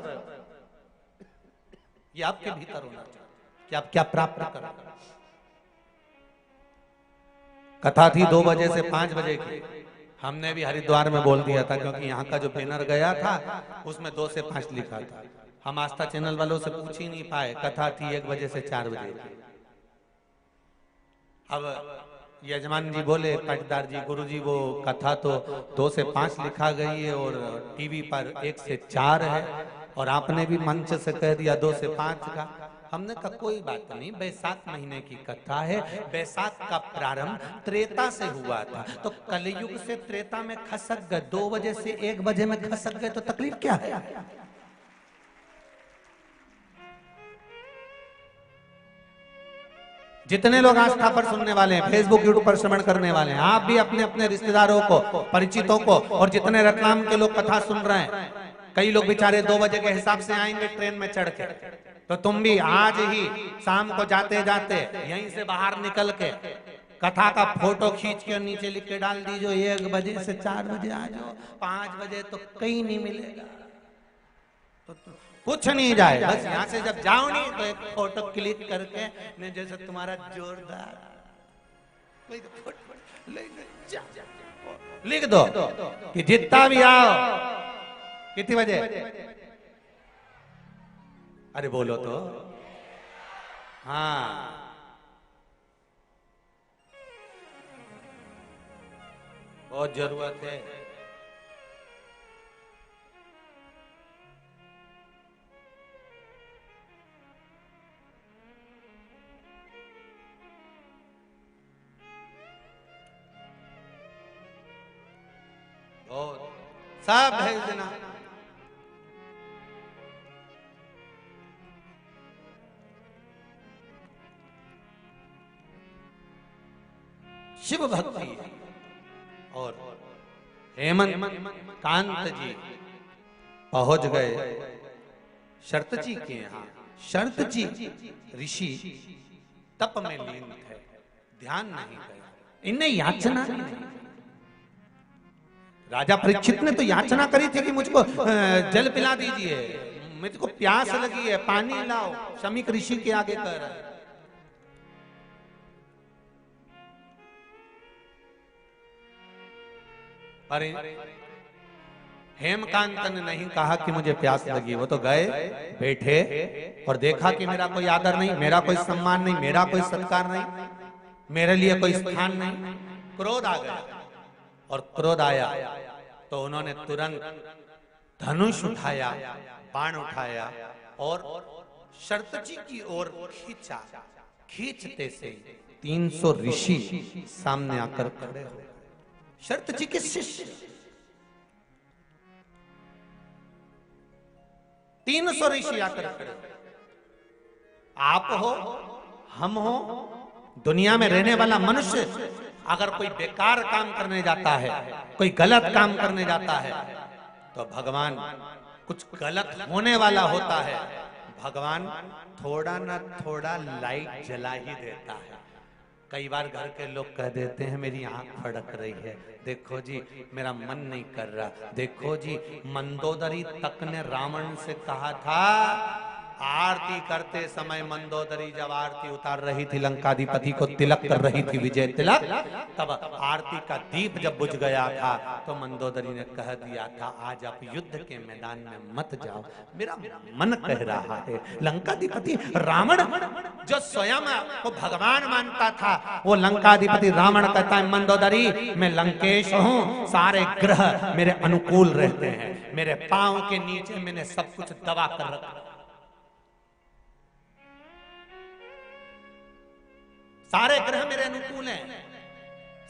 ये आपके भीतर होना चाहिए कि आप क्या प्राप्त कर रहे हो। कथा थी 2 बजे से 5 बजे की, हमने भी हरिद्वार में बोल दिया था क्योंकि यहाँ का जो बैनर गया था उसमें 2 से 5 लिखा था। हम आस्था चैनल वालों से पूछ ही नहीं पाए, कथा थी 1 बजे से 4 बजे। अब यजमान जी बोले, पाटीदार जी, गुरु जी, वो कथा तो 2 से 5 लिखा गई है और टीवी पर 1 से 4 है, और आपने भी मंच से कह दिया 2 से 5 का। हमने कहा कोई बात नहीं, बैसाख महीने की कथा है, बैसाख का प्रारंभ त्रेता से हुआ था, तो कलयुग से त्रेता में खसक गए, 2 बजे से 1 बजे में खसक गए तो तकलीफ क्या है। जितने लोग आस्था पर सुनने वाले हैं, फेसबुक यूट्यूब पर श्रवण करने वाले हैं, आप भी अपने अपने रिश्तेदारों को, परिचितों को, और जितने रतलाम के लोग कथा सुन रहे हैं, कई लोग बेचारे 2 बजे के हिसाब से आएंगे ट्रेन में चढ़ के, तो तुम भी आज ही शाम को जाते जाते यहीं से बाहर निकल के कथा का फोटो खींच के नीचे लिख के डाल दीजिए 1 बजे से 4 बजे आ जाओ, 5 बजे तो कहीं नहीं मिलेगा, तो कुछ नहीं जाए, बस यहाँ से जब जाओ नहीं तो एक फोटो क्लिक करके ने जैसे तुम्हारा जोरदार लिख दो कि जितना भी आओ, कितने बजे, अरे बोलो तो, हाँ बहुत जरूरत है। सब भेज देना। शिव भक्ति और हेमंत कांत जी पहुंच गए शरत जी के यहाँ। शरत जी ऋषि तप में लीन थे, ध्यान नहीं गया, इन्हें याचना नहीं। राजा परीक्षित ने तो याचना करी थी कि मुझको जल पिला दीजिए, मुझको प्यास लगी है, पानी लाओ, शमीक ऋषि के आगे कह रहा है। अरे हेमकांत ने नहीं कहा कि मुझे प्यास लगी, वो तो गए बैठे और देखा कि मेरा कोई आदर नहीं, मेरा कोई सम्मान नहीं, मेरा कोई सत्कार नहीं, मेरे लिए कोई स्थान नहीं। क्रोध आ गया, और क्रोध आया तो उन्होंने तुरंत धनुष उठाया, बाण उठाया और शरत जी की ओर खींचा। खींचते से 300 ऋषि सामने आकर खड़े हो। शरत जी के शिष्य 300 ऋषि आकर खड़े। आप हो, हम हो, दुनिया में रहने वाला मनुष्य अगर कोई बेकार काम करने जाता है, कोई गलत काम करने जाता है, तो भगवान कुछ गलत होने वाला होता है, भगवान थोड़ा ना थोड़ा लाइट जला ही देता है। कई बार घर के लोग कह देते हैं मेरी आंख फड़क रही है, देखो जी मेरा मन नहीं कर रहा, देखो जी मंदोदरी तक ने रावण से कहा था, आरती करते समय मंदोदरी जब आरती उतार रही थी, लंकाधिपति को तिलक कर रही थी विजय तिलक, तब आरती का दीप जब बुझ गया था तो मंदोदरी ने कह दिया था आज आप युद्ध के मैदान में मत जाओ, मेरा मन कह रहा है। लंकाधिपति रावण जो स्वयं को भगवान मानता था, वो लंकाधिपति रावण कहता है मंदोदरी मैं लंकेश हूँ, सारे ग्रह मेरे अनुकूल रहते हैं, मेरे पांव के नीचे मैंने सब कुछ दबा कर रखा, सारे ग्रह मेरे अनुकूल हैं,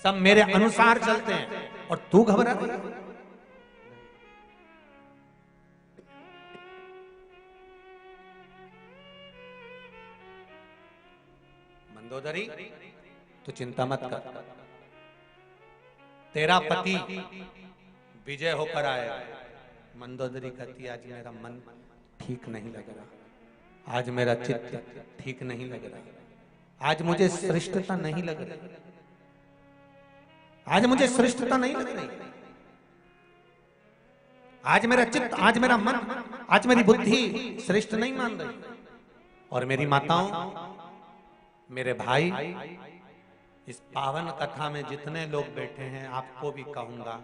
सब मेरे अनुसार चलते हैं, और तू घबरा गई। मंदोदरी तू चिंता मत कर, तेरा पति विजय होकर आए। मंदोदरी कहती आज मेरा मन ठीक नहीं लग रहा, आज मेरा चित्त ठीक नहीं लग रहा, आज मुझे श्रेष्ठता नहीं लग रही, आज मुझे श्रेष्ठता नहीं लग रही, आज मेरा चित्त, आज मेरा मन, आज मेरी बुद्धि श्रेष्ठ नहीं मान रही। और मेरी माताओं, मेरे भाई, इस पावन कथा में जितने लोग बैठे हैं आपको भी कहूंगा,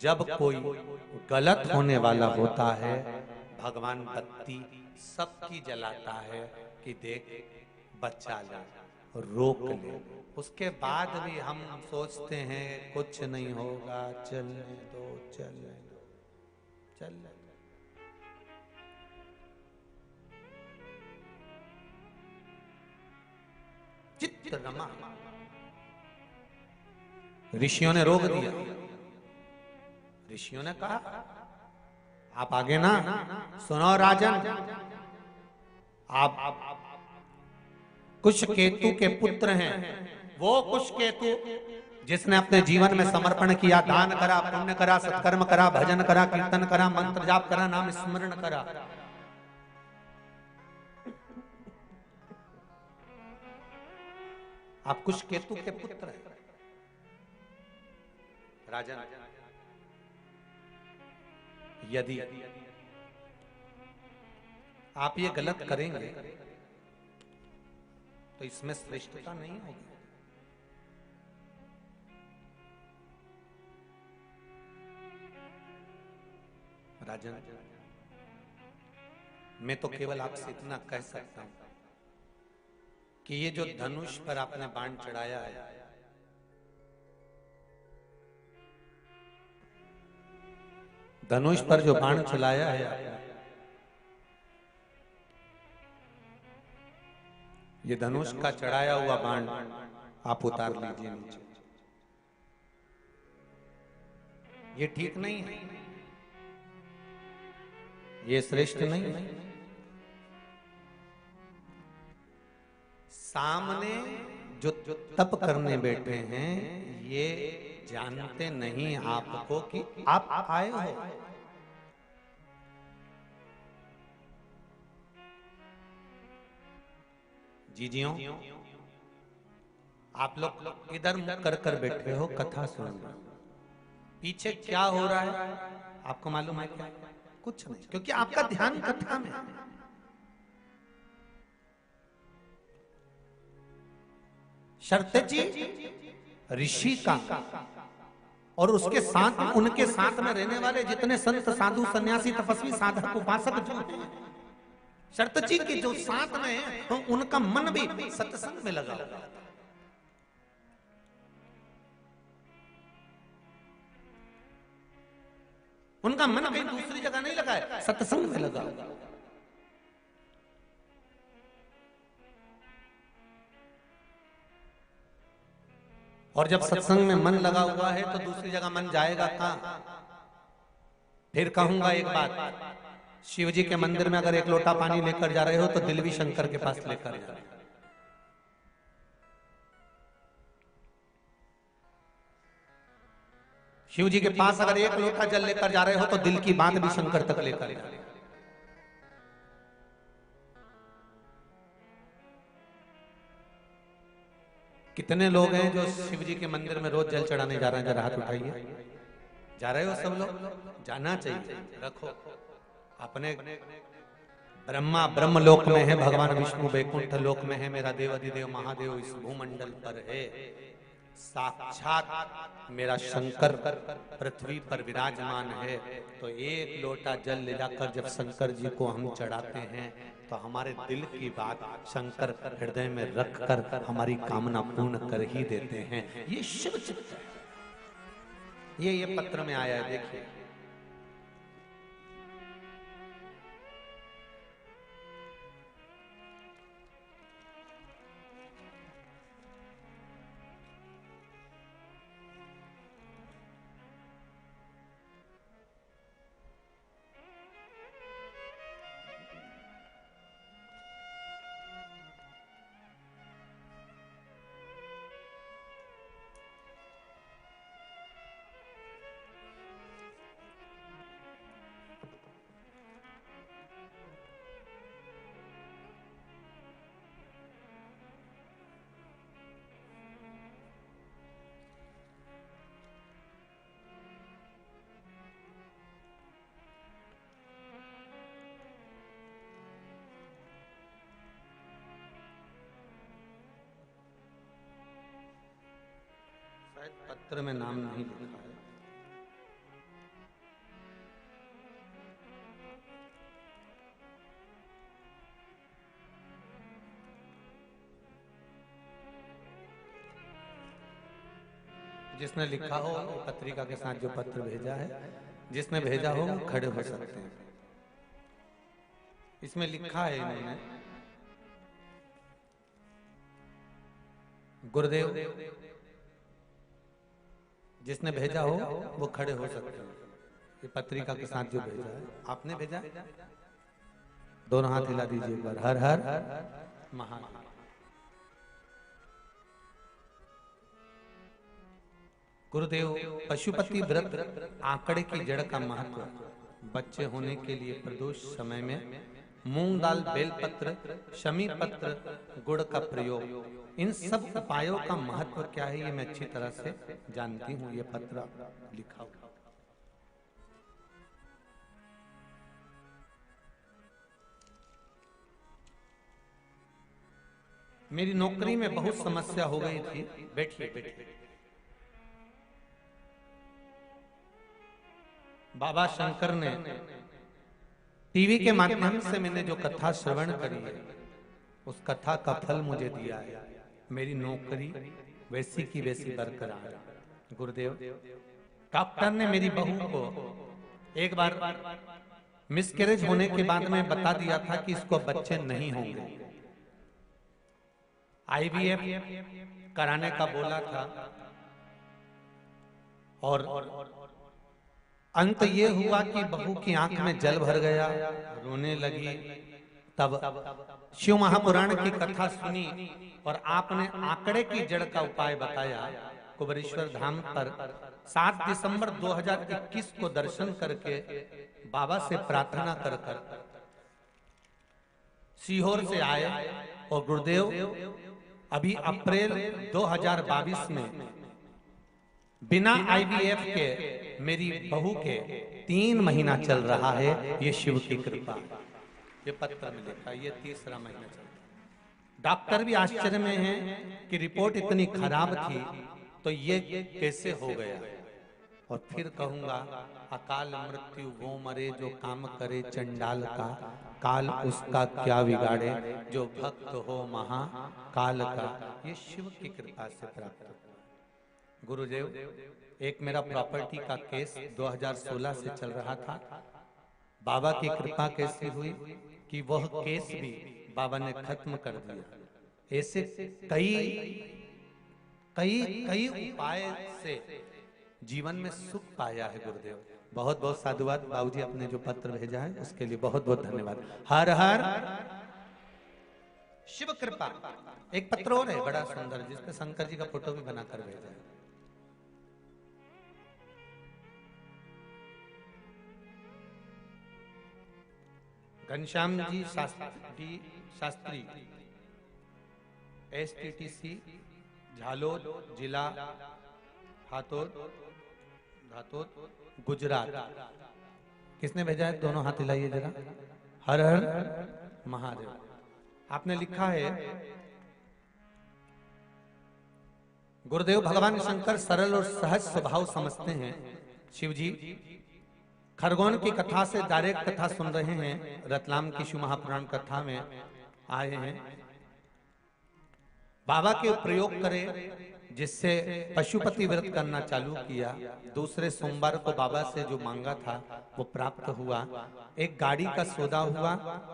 जब कोई गलत होने वाला होता है भगवान बत्ती सबकी जलाता है कि देख बच्चा ला, रोक ले। उसके बाद भी हम सोचते हैं कुछ नहीं होगा, चलने दो, चलने दो, चलने दो। चित्त रमा, ऋषियों ने रोक दिया। ऋषियों ने कहा आप आगे ना सुनो राजन, आप कुशकेतु के पुत्र हैं। वो कुशकेतु जिसने अपने जीवन में समर्पण किया, दान करा, पुण्य करा, सत्कर्म करा, भजन करा, कीर्तन करा, मंत्र जाप करा, नाम स्मरण करा। आप कुशकेतु के पुत्र हैं राजन। यदि आप ये गलत करेंगे तो इसमें श्रेष्ठता नहीं होगी। राजन, मैं तो केवल आपसे इतना कह सकता हूं कि ये जो धनुष पर आपने बाण चढ़ाया है, धनुष पर जो बाण चलाया है, ये धनुष का चढ़ाया हुआ बाण आप उतार लीजिए नीचे। ये ठीक नहीं है, ये श्रेष्ठ नहीं है। सामने जो तप करने बैठे हैं ये जानते नहीं आपको कि आप आए हो। जीजियों, आप लोग इधर मुख कर कर बैठे हो, कथा सुन रहे हो, पीछे क्या हो रहा है आपको मालूम है क्या? कुछ नहीं, क्योंकि आपका ध्यान कथा में। शर्तेजी ऋषि का और उसके साथ उनके साथ में रहने वाले जितने संत साधु सन्यासी तपस्वी साधक उपासक जो हैं, शर्तजी के जो साथ में है तो उनका मन भी सत्संग में लगा हुआ है। उनका मन कहीं दूसरी जगह नहीं लगा है, सत्संग में लगा हुआ है। और जब सत्संग में मन लगा हुआ है तो दूसरी जगह मन जाएगा कहां? फिर कहूंगा एक बात, शिव जी के मंदिर में अगर एक लोटा पानी लेकर जा रहे हो तो दिल भी शंकर के पास लेकर जा रहे हो। शिव जी के पास अगर एक लोटा जल लेकर जा रहे हो तो दिल की बात भी शंकर तक लेकर जा रहे हो। कितने लोग हैं जो शिव जी के मंदिर में रोज जल चढ़ाने जा रहे हैं? जरा हाथ उठाइए। जा रहे हो सब लोग? जाना चाहिए। रखो अपने ब्रह्मा ब्रह्म लोक में है, भगवान विष्णु वैकुंठ लोक में है, मेरा देव अधिदेव महादेव इस भूमंडल पर है, साक्षात मेरा शंकर पृथ्वी पर विराजमान है। तो एक लोटा जल ले जाकर जब शंकर जी को हम चढ़ाते हैं तो हमारे दिल की बात शंकर हृदय में रखकर हमारी कामना पूर्ण कर ही देते हैं। ये शिव चित्त है। ये पत्र में आया है, देखिए। शायद पत्र में नाम नहीं लिखा है। जिसने लिखा हो पत्रिका के साथ जो पत्र भेजा है, जिसने भेजा हो वो खड़े हो सकते हैं। इसमें लिखा है इन्होंने, गुरुदेव, जिसने भेजा हो वो खड़े हो सकते हैं। ये पत्रिका के साथ जो भेजा है, आपने भेजा? दोनों हाथ हिला दीजिए एक बार। हर हर महादेव। गुरुदेव, पशुपति व्रत आंकड़े की जड़ का महत्व, बच्चे होने के लिए प्रदोष समय में मूंग दाल, बेलपत्र, शमी पत्र, गुड़ का प्रयोग, इन सब उपायों का महत्व क्या है ये मैं अच्छी तरह से जानती हूँ। ये पत्र लिखा हुआ मेरी नौकरी में बहुत समस्या हो गई थी। बैठिए बैठिए। बाबा शंकर ने टीवी के माध्यम से मैंने जो कथा श्रवण करी है, उस कथा का फल मुझे दिया है। मेरी नौकरी वैसी की वैसी बरकरार है। गुरुदेव, डॉक्टर ने मेरी बहू को एक बार मिसकैरेज होने के बाद में बता दिया था कि इसको बच्चे नहीं होंगे। आईवीएफ कराने का बोला था और अंत ये हुआ कि बहू की आंख में जल भर गया, रोने लगी। तब शिव महापुराण की कथा सुनी और आपने आंकड़े की जड़ का उपाय बताया। कुबेरेश्वर धाम पर 7 दिसंबर 2021 को दर्शन करके बाबा से प्रार्थना कर कर सीहोर से आए और गुरुदेव अभी अप्रैल 2022 में बिना आईवीएफ के मेरी बहू के 3 महीना चल रहा है। ये शिव की कृपा। ये पत्र में लिखा, ये 3रा महीना चल रहा है। डॉक्टर भी आश्चर्य में हैं कि रिपोर्ट इतनी खराब थी तो ये कैसे हो गया। और फिर कहूंगा, अकाल मृत्यु वो मरे जो काम करे चंडाल का, काल उसका क्या बिगाड़े जो भक्त हो महा काल का। ये शिव की कृपा से प्राप्त हुआ। गुरुदेव, एक मेरा प्रॉपर्टी का केस 2016 से चल रहा था। बाबा की कृपा कैसी हुई कि वह केस भी बाबा ने खत्म कर दिया। ऐसे कई कई कई उपाय से जीवन में सुख पाया है गुरुदेव। बहुत बहुत साधुवाद। बाबूजी अपने जो पत्र भेजा है उसके लिए बहुत बहुत धन्यवाद। हर हर शिव कृपा। एक पत्र और है बड़ा सुंदर, जिसपे शंकर जी का फोटो भी बनाकर भेजा है। घनश्याम जी शास्त्री, STTC झालोद जिला हाथोद गुजरात। किसने भेजा है? दोनों हाथ हिलाइए जरा। हर हर महादेव। आपने लिखा है, गुरुदेव, भगवान शंकर सरल और सहज स्वभाव समझते हैं। शिव जी खरगोन की कथा से डायरेक्ट कथा सुन रहे हैं। रतलाम की शिव महापुराण कथा में आए हैं। बाबा के प्रयोग करें, जिससे पशुपति व्रत करना चालू किया। दूसरे सोमवार को बाबा से जो मांगा था वो प्राप्त हुआ। एक गाड़ी का सौदा हुआ,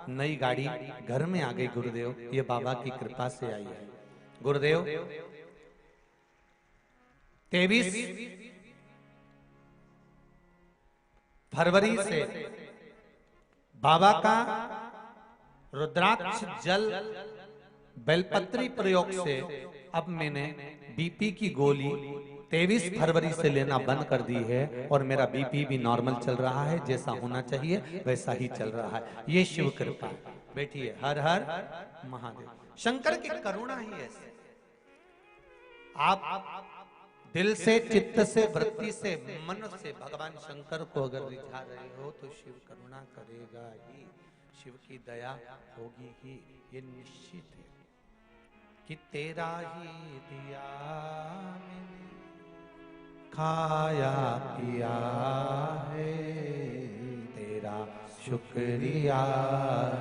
नई गाड़ी घर में आ गई। गुरुदेव, ये बाबा की कृपा से आई है। गुरुदेव, 23 फरवरी से बाबा का रुद्राक्ष जल बेलपत्री प्रयोग से अब मैंने बीपी की गोली 23 फरवरी से लेना बंद कर दी है और मेरा बीपी भी नॉर्मल चल रहा है। जैसा होना चाहिए वैसा ही चल रहा है। ये शिव कृपा। बैठिए। हर हर महादेव। शंकर की करुणा ही ऐसे। आप दिल से, चित्त से, वृत्ति से, मन से भगवान शंकर को अगर रिझा रहे हो तो शिव करुणा करेगा ही, शिव की दया होगी ही। ये निश्चित है कि तेरा ही दिया मैंने खाया पिया है, तेरा शुक्रिया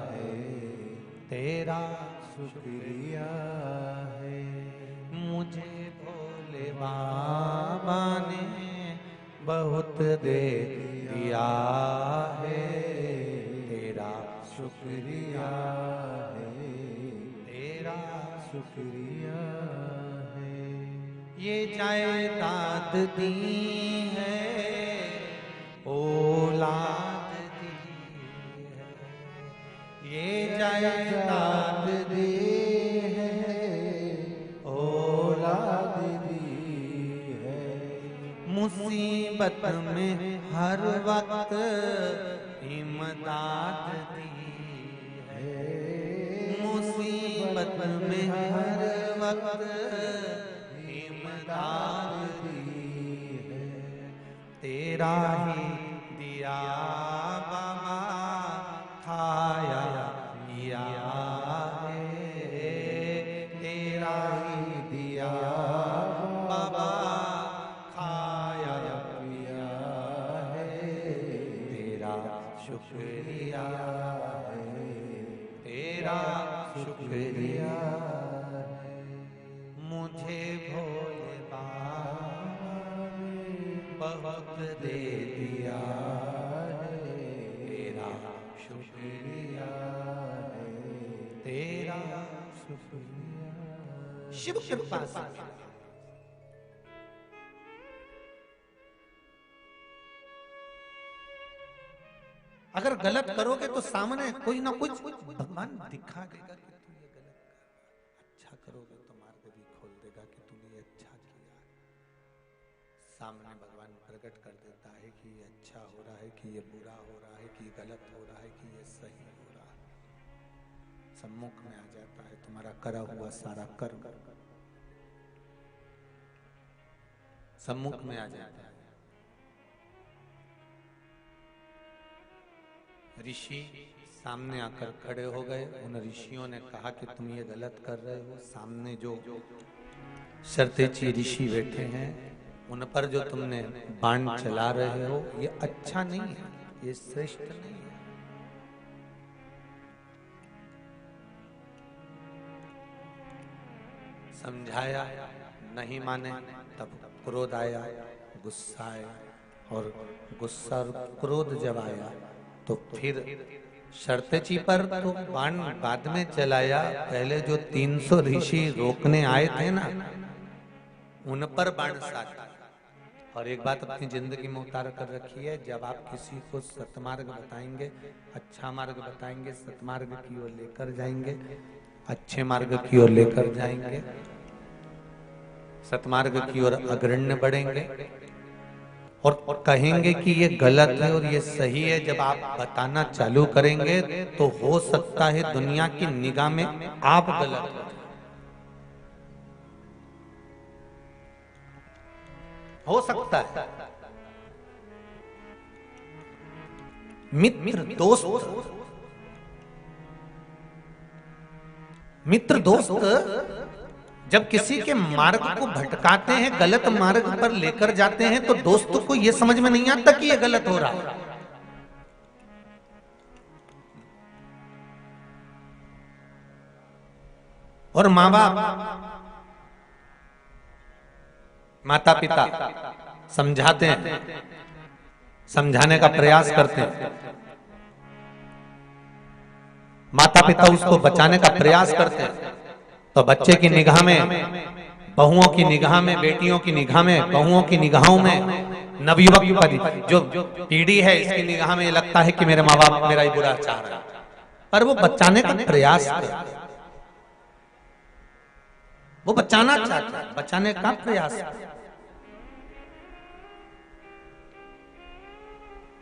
है, तेरा शुक्रिया है। मुझे भोले बाबा ने बहुत दे दिया है, तेरा शुक्रिया है, तेरा शुक्रिया है। ये जायदाद दी है, औलाद दी है, ये जायदाद दी है, औलाद दी है। मुसीबत में हर वक्त इमदाद दी है, मुसीबत में हर वक्त इमदाद दी है। तेरा ही दिया बाबा खाया पिया है, तेरा ही दिया बाबा खाया पिया है, तेरा शुक्रिया है, तेरा शुक्रिया है। मुझे भोले बाबा ने बहुत दे दिया है, तेरा शुक्रिया है, तेरा शुक्रिया। शिव कृपा से अगर गलत करोगे तो सामने कोई ना कुछ भगवान दिखा देगा कि तू ये गलत कर। अच्छा करोगे तो मार्ग भी खोल देगा कि तूने ये अच्छा किया। सामने भगवान प्रकट कर देता है कि ये अच्छा हो रहा है, कि ये बुरा हो रहा है, कि ये गलत हो रहा है, कि ये सही हो रहा है। सम्मुख में आ जाता है तुम्हारा करा हुआ सारा कर्म, सम्मुख में आ जाता है। ऋषि सामने आकर खड़े हो गए। उन ऋषियों ने कहा कि तुम ये गलत कर रहे हो। सामने जो शर्तेची ऋषि बैठे हैं उन पर जो तुमने बाण चला रहे हो ये अच्छा नहीं है, ये श्रेष्ठ नहीं है। समझाया, नहीं माने, तब क्रोध आया, गुस्सा आया, और गुस्सा और क्रोध जब आया तो फिर शर्तेची पर तो बाण बाद में चलाया। पहले जो 300 ऋषि रोकने आए थे ना, उन पर बाण साधा। और एक बात अपनी जिंदगी में उतार कर रखी है, जब आप किसी को सतमार्ग बताएंगे, अच्छा मार्ग बताएंगे, सतमार्ग की ओर लेकर जाएंगे, अच्छे मार्ग की ओर लेकर जाएंगे, सतमार्ग की ओर अग्रण्य बढ़ेंगे और कहेंगे कि ये गलत है और ये सही है, जब आप बताना चालू करेंगे तो हो सकता है दुनिया की निगाह में आप गलत हो सकता है। मित्र दोस्त जब किसी के मार्ग को भटकाते हैं, गलत मार्ग पर लेकर जाते हैं, तो दोस्तों को यह समझ में नहीं आता कि यह गलत हो रहा है। और माँ बाप, माता पिता समझाते हैं, समझाने का प्रयास करते हैं, माता पिता उसको बचाने का प्रयास करते हैं, तो बच्चे की निगाह में, बहुओं की निगाह में, बेटियों की निगाह में, बहुओं की निगाहों में, नवयुवक जो पीढ़ी है इसकी निगाह में लगता है कि मेरे माँ बाप मेरा ही बुरा चाह रहा है, पर वो बचाने का प्रयास करते हैं, वो बचाना चाहता है, बचाने का प्रयास करता है।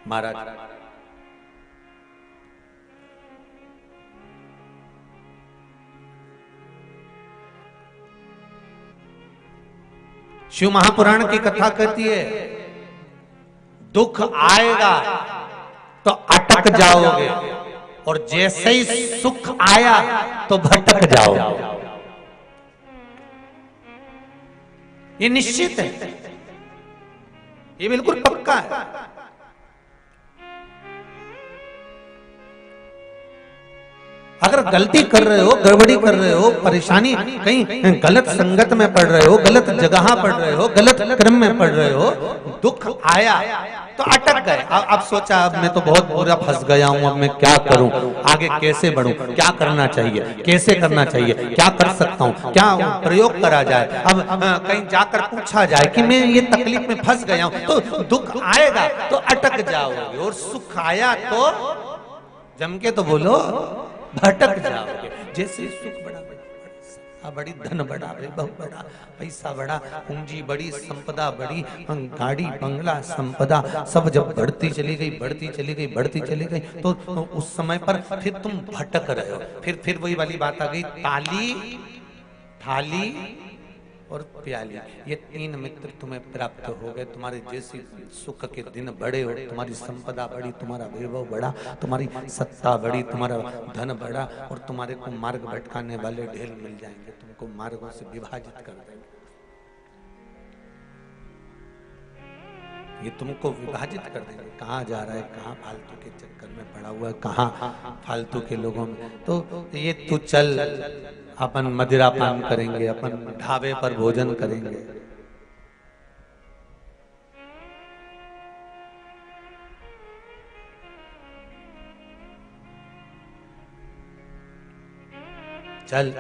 महाराज शिव महापुराण की कथा कहती है, दुख आएगा तो अटक जाओगे और जैसे ही सुख आया तो भटक जाओगे। ये निश्चित है। ये बिल्कुल पक्का है। अगर गलती कर रहे हो, गड़बड़ी कर रहे हो, परेशानी कहीं गलत संगत में पड़ रहे हो, गलत जगह पड़ रहे हो, गलत क्रम में पड़ रहे हो, दुख आया तो अटक गए। अब सोचा अब मैं तो बहुत बुरा फंस गया हूं, अब मैं क्या करूं, आगे कैसे बढ़ूं, क्या करना चाहिए, कैसे करना चाहिए, क्या कर सकता हूं, क्या प्रयोग करा जाए। अब कहीं जाकर पूछा जाए कि मैं ये तकलीफ में फंस गया हूं, तो दुख आएगा तो अटक जाओगे, और सुख आया तो जम के तो बोलो भटक जाओगे। जैसे सुख बड़ा, बड़ी धन बड़ा, वैभव बड़ा, पैसा बड़ा, पूंजी बड़ी, संपदा बड़ी, गाड़ी बंगला संपदा सब जब बढ़ती चली गई, बढ़ती चली गई, बढ़ती चली गई, तो उस समय पर फिर तुम भटक रहे हो। फिर वही वाली बात आ गई, ताली, थाली और प्याली, ये तीन मित्र तुम्हें प्राप्त हो गए। तुम्हारे जैसे सुख के दिन बड़े हो, तुम्हारी संपदा बड़ी, तुम्हारा वैभव बड़ा, तुम्हारी सत्ता बड़ी, तुम्हारा धन बड़ा, और तुम्हारे को मार्ग भटकाने वाले ढेर मिल जाएंगे, तुमको मार्गों से विभाजित कर देंगे। ये तुमको विभाजित कर देंगे, कहाँ जा रहा है, कहाँ फालतू के चक्कर में पड़ा हुआ है, कहाँ फालतू के लोगों में। तो ये तू चल, अपन मदिरा पान करेंगे, अपन ढाबे पर भोजन करेंगे। चल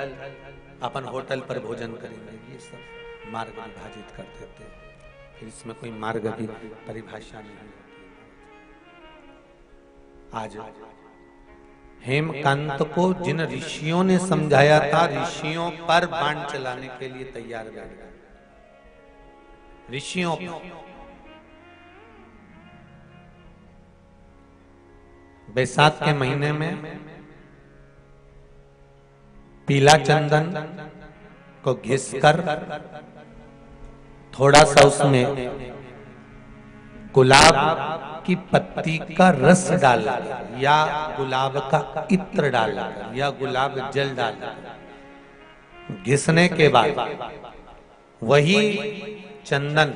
अपन होटल पर भोजन करेंगे। ये सब मार्ग विभाजित कर देते हैं, फिर इसमें कोई मार्ग की परिभाषा नहीं होती। आज हेमकांत को जिन ऋषियों ने समझाया था, ऋषियों पर बाण चलाने के लिए तैयार बैठ गए, ऋषियों पर। बैसाख के महीने में पीला चंदन को घिसकर थोड़ा सा उसमें गुलाब की पत्ती का रस डाला या गुलाब का इत्र डाला या गुलाब जल डाला, घिसने के बाद वही चंदन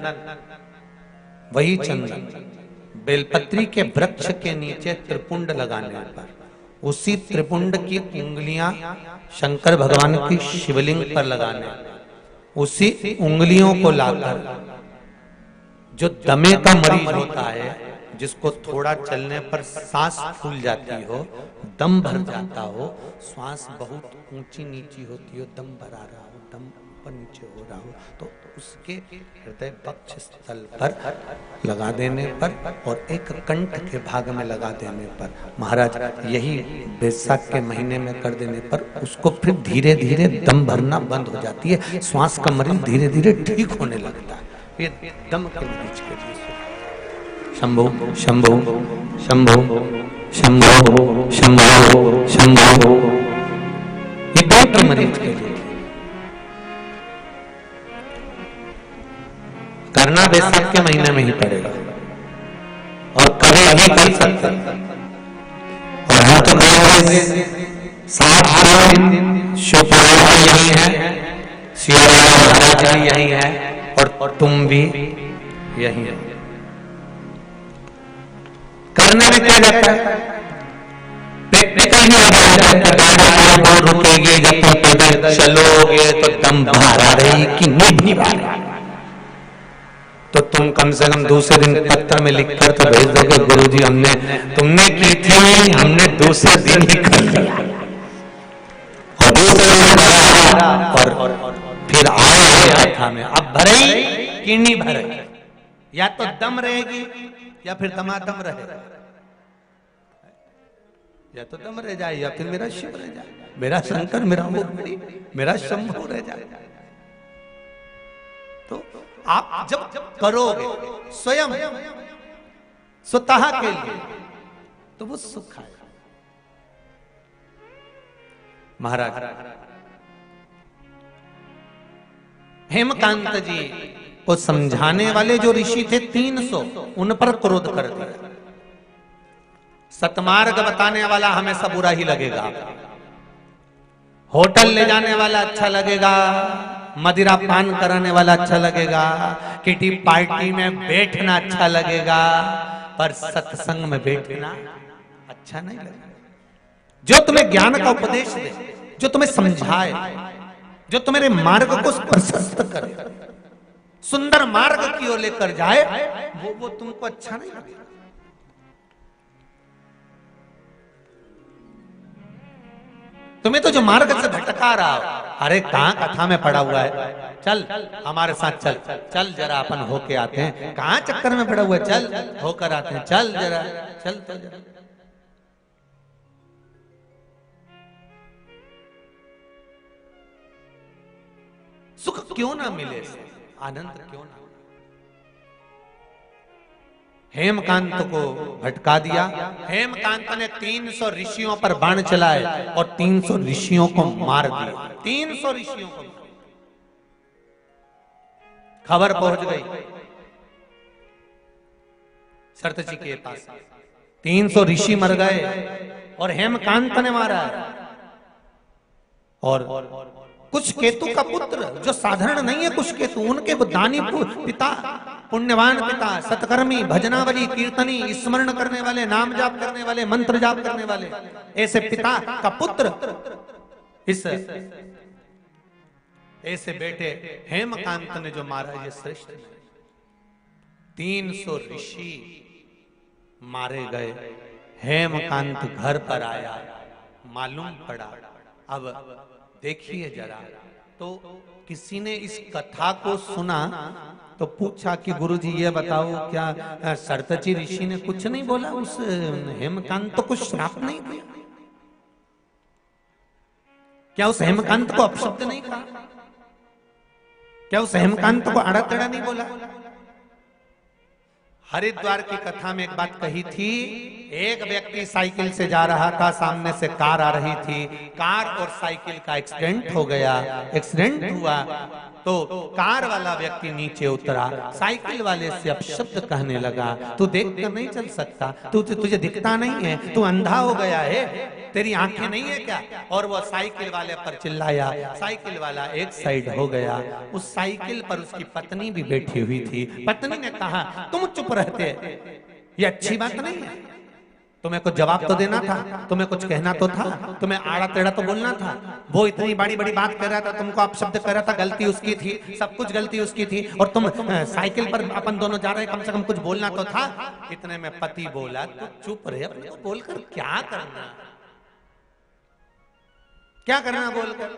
बेलपत्री के वृक्ष के नीचे त्रिपुंड लगाने पर, उसी त्रिपुंड की उंगलियां शंकर भगवान की शिवलिंग पर लगाने, उसी उंगलियों को लाकर जो दमे का मरीज होता है, जिसको थोड़ा चलने पर सांस फूल जाती हो, दम भर जाता हो, श्वास बहुत ऊंची नीची होती हो, दम भरा रहा हो, दम ऊपर नीचे हो रहा हो, तो उसके हृदय वक्ष स्थल पर लगा देने पर और एक कंठ के भाग में लगा देने पर, महाराज यही बैसाख के महीने में कर देने पर उसको फिर धीरे धीरे दम भरना बंद हो जाती है, श्वास का मरीज धीरे धीरे ठीक होने लगता है। ये दम के मरीज के लिए शंभो शंभो शंभो शंभो शंभो शंभो, ये दम के मरीज के लिए करना बैसाख के महीने में ही पड़ेगा और कभी भी कर सकते। और हम तो 7 दिन शिवपुराण यही है, शिव महाराज भी यही है, और तुम भी यही है। करने में क्या जाता है, प्रैक्टिकल में रुकेगी, जब तुम पैदल चलोगे तो दम भरा रही कि नहीं भरा, तो तुम कम से कम दूसरे दिन पत्र में लिखकर तो भेज दोगे, गुरुजी हमने तुमने की थी, हमने दूसरे दिन ही कर लिया, और दूसरे दिन और फिर आया में अब भरे कि नहीं भरे, या तो दम रहेगी या फिर दमादम रहेगा, या तो दम रह जाए या फिर मेरा शिव रह जाए, मेरा शंकर, मेरा मुक्ति, मेरा शंभु रह जाए। तो आप जब करोगे स्वयं स्वतः के लिए तो वो सुख आएगा। महाराज हेमकांत जी को समझाने वाले जो ऋषि थे 300, उन पर क्रोध कर दिया। सतमार्ग बताने वाला हमेशा बुरा ही लगेगा, होटल ले जाने वाला अच्छा लगेगा, मदिरा पान कराने वाला अच्छा लगेगा, किटी पार्टी में बैठना अच्छा लगेगा, पर सत्संग में बैठना अच्छा नहीं लगेगा। जो तुम्हें ज्ञान का उपदेश दे, जो तुम्हें समझाए, जो तुम्हारे मार्ग को प्रशस्त करे, सुंदर मार्ग की ओर लेकर जाए, वो तुमको अच्छा नहीं लगेगा। तुम्हें तो जो मार्ग से भटका रहा हो, अरे कहां कथा में पड़ा हुआ है, चल हमारे साथ चल, चल जरा अपन होके आते हैं, कहां चक्कर में पड़ा हुआ है, चल होकर आते हैं, चल जरा, चल तो जरा। सुख क्यों ना मिले, आनंद क्यों ना। हेमकांत को भटका दिया। हेमकांत ने 300 ऋषियों पर बाण चलाए और 300 ऋषियों को मार दिया। 300 ऋषियों को खबर पहुंच गई सरतजी के पास, 300 ऋषि मर गए और हेमकांत ने मारा। और कुछ केतु का पुत्र जो साधारण नहीं है, कुछ केतु, उनके दानी पिता, पुण्यवान पिता, सतकर्मी, भजनावली, कीर्तनी, स्मरण करने वाले, नाम जाप करने वाले, मंत्र जाप करने वाले, ऐसे पिता का पुत्र इस ऐसे बेटे हेमकांत ने जो मारा, ये श्रेष्ठ। 300 ऋषि मारे गए। हेमकांत घर पर आया, मालूम पड़ा। अब देखिए जरा, तो किसी ने इस कथा को सुना तो पूछा कि गुरुजी ये बताओ, क्या सरतजी ऋषि ने कुछ नहीं बोला, उस हेमकांत को श्राप नहीं दिया, क्या उस हेमकांत को अपशब्द नहीं कहा, क्या उस हेमकांत को आड़ा टेढ़ा नहीं बोला। हरिद्वार की कथा में एक बात कही थी, एक व्यक्ति साइकिल से जा रहा था, सामने से कार आ रही थी, कार और साइकिल का एक्सीडेंट हो गया। एक्सीडेंट हुआ तो कार वाला व्यक्ति नीचे उतरा, साइकिल वाले से अपशब्द कहने लगा, तू देख कर नहीं चल सकता, तुझे दिखता नहीं है, तू अंधा हो गया है, तेरी आंखें नहीं है क्या। और वो साइकिल वाले पर चिल्लाया, साइकिल वाला एक साइड हो गया। उस साइकिल पर उसकी पत्नी भी बैठी हुई थी। पत्नी ने कहा, तुम चुप रहते, ये अच्छी बात नहीं है, तुम्हें कुछ जवाब तो देना था, तुम्हें कुछ कहना तो था, तुम्हें आड़ा टेढ़ा तो बोलना था। वो इतनी बड़ी बड़ी बात कर रहा था, तुमको अपशब्द कर रहा था, गलती उसकी थी, सब कुछ गलती उसकी थी, और तुम साइकिल पर अपन दोनों जा रहे हैं, कम से कम कुछ बोलना तो था। इतने में पति बोला, तू चुप रहे, अपने को बोलकर क्या करना, क्या करना बोलकर।